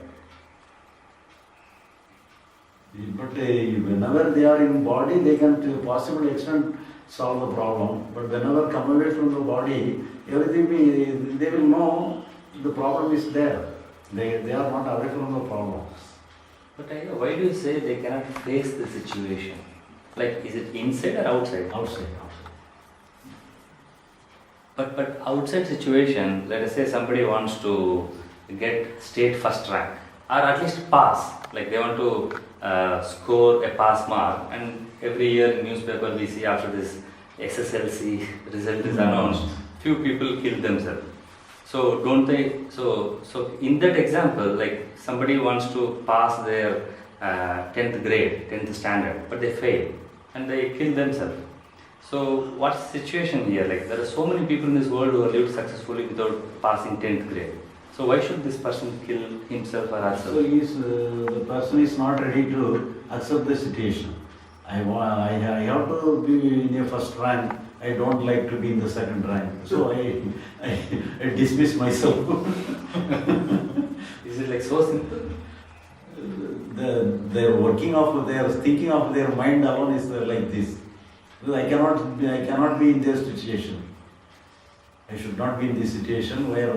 But whenever they are in body, they can to a possible extent solve the problem. But whenever come away from the body, everything they will know the problem is there. They are not away from the problem. But why do you say they cannot face the situation? Like, is it inside or outside? Outside. But outside situation, let us say somebody wants to get state first rank, or at least pass. Like they want to score a pass mark, and every year in newspaper we see after this SSLC result is announced, few people kill themselves. So don't they? So in that example, like somebody wants to pass their 10th grade, 10th standard, but they fail and they kill themselves. So what's the situation here? Like there are so many people in this world who have lived successfully without passing 10th grade. So why should this person kill himself or herself? So the person is not ready to accept the situation. I have to be in a first rank. I don't like to be in the second rank. So I dismiss myself. Is it like so simple? Their working of their thinking of their mind alone is like this. Because I cannot be in their situation. I should not be in this situation where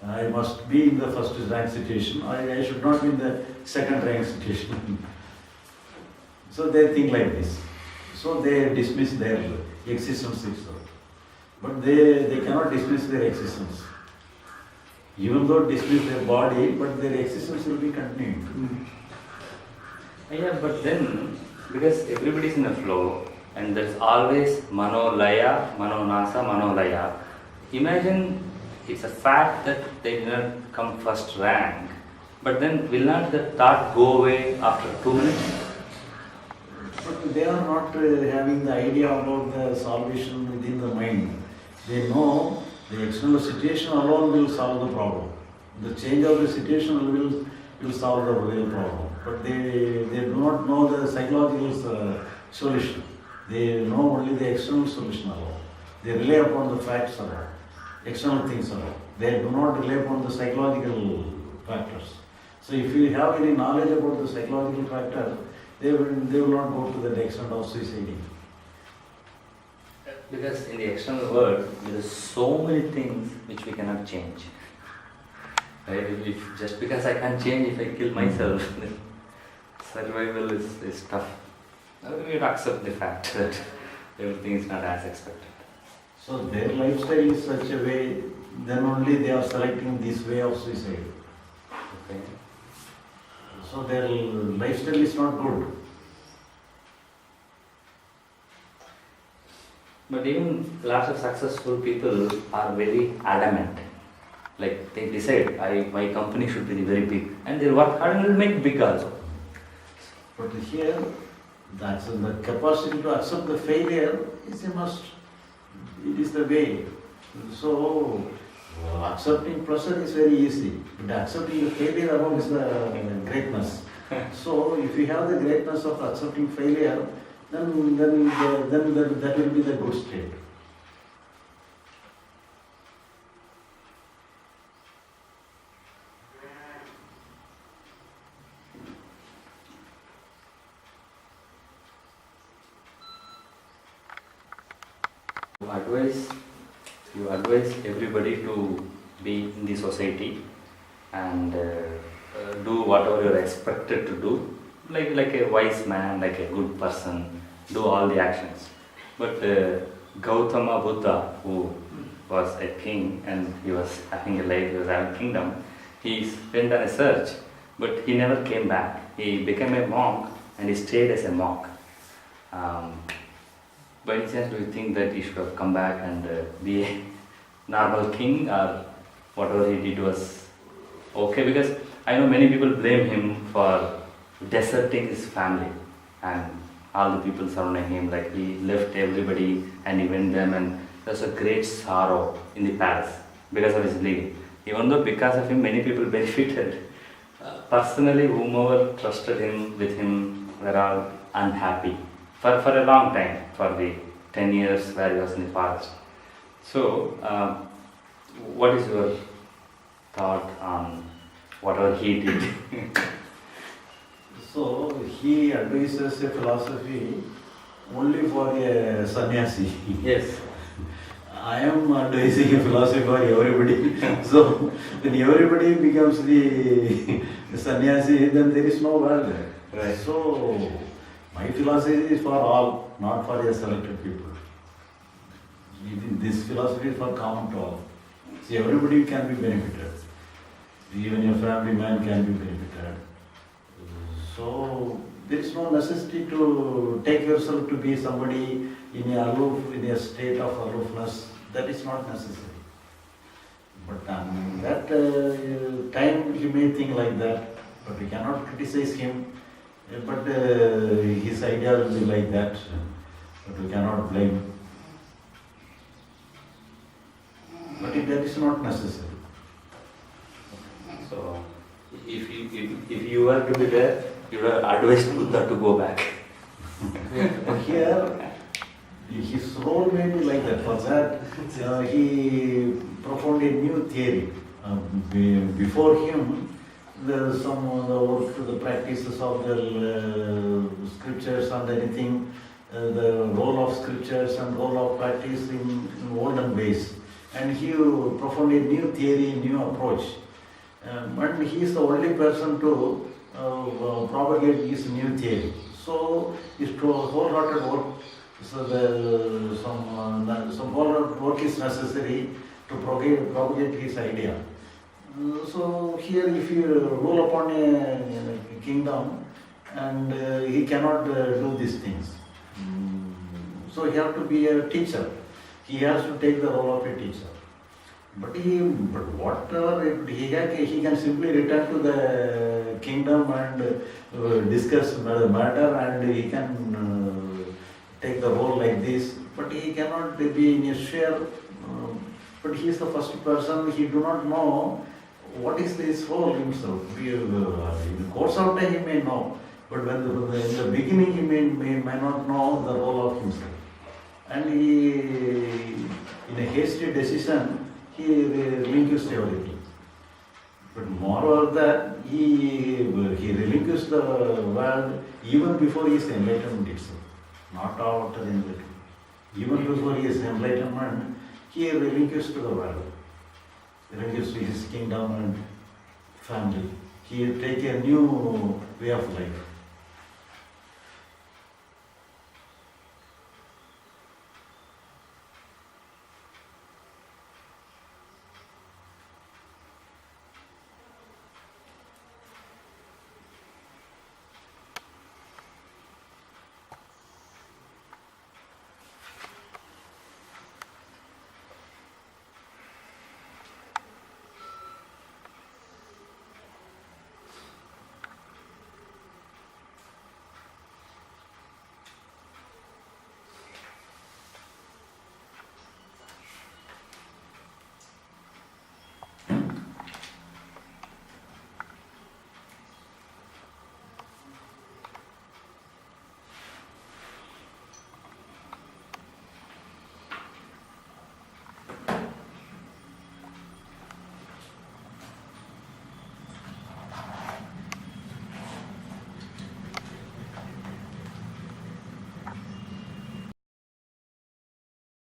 I must be in the first rank situation. I should not be in the second rank situation. So they think like this. So they dismiss their existence itself. But they cannot dismiss their existence. Even though dismiss their body, but their existence will be continued. Yeah, but then, because everybody is in a flow, and there's always mano-laya, mano-nasa, mano-laya. Imagine it's a fact that they did not come first rank, but then will not the thought go away after 2 minutes? But they are not having the idea about the salvation within the mind. They know the external situation alone will solve the problem. The change of the situation will solve the real problem. But they do not know the psychological solution. They know only the external solution alone. They rely upon the facts alone, external things alone. They do not rely upon the psychological factors. So if you have any knowledge about the psychological factor, they will not go to the extent of suiciding. Because in the external world, there are so many things which we cannot change. Right? Just because I can't change if I kill myself, survival is tough. We have to accept the fact that everything is not as expected. So their lifestyle is such a way then only they are selecting this way of suicide. Okay. So their lifestyle is not good. But even lots of successful people are very adamant. Like they decide, my company should be very big, and they work hard and will make big also. But here, that's the capacity to accept the failure is a must. It is the way. So, accepting pressure is very easy, but accepting the failure alone is the greatness. So, if you have the greatness of accepting failure, then that will be the good state. You advise everybody to be in the society and do whatever you're expected to do, like a wise man, like a good person, do all the actions. But Gautama Buddha, who was a king and he was having a life, he was having a kingdom, he went on a search, but he never came back. He became a monk and he stayed as a monk. By any chance, do you think that he should have come back and be a normal king, or whatever he did was okay? Because I know many people blame him for deserting his family and all the people surrounding him, like he left everybody and he went them, and there's a great sorrow in the palace because of his leaving. Even though because of him many people benefited, personally whomever trusted him with him were all unhappy for a long time, for the 10 years where he was in the forest. So, what is your thought on whatever he did? So he advises a philosophy only for a sannyasi. Yes. I am advising a philosophy for everybody. So when everybody becomes the sannyasi, then there is no world. Right. So my philosophy is for all, not for a selected people. This philosophy is for common to all. See, everybody can be benefited. Even your family man can be benefited. So there is no necessity to take yourself to be somebody in a state of aloofness. That is not necessary. But that time he may think like that, but we cannot criticize him. But his idea will be like that, but we cannot blame. But that is not necessary. So, if you were to be there, you would have advised Buddha to go back. But here, his role may be like that. For that, he proposed a new theory. Before him, there is the practices of the scriptures and anything, the role of scriptures and role of practice in olden ways. And he proposed a new theory, new approach. But he is the only person to propagate his new theory. So his wholehearted work, some wholehearted work is necessary to propagate his idea. So here, if you rule upon a kingdom, and he cannot do these things, so he has to be a teacher. He has to take the role of a teacher. But whatever he can simply return to the kingdom and discuss the matter, and he can take the role like this. But he cannot be in a share. But he is the first person. He do not know what is his role himself. In the course of time he may know, but in the beginning he may not know the role of himself. And he, in a hasty decision, he relinquished everything. But moreover that, he relinquished the world even before his enlightenment itself, not after enlightenment. Even before his enlightenment, he relinquished the world, relinquished his kingdom and family. He take a new way of life.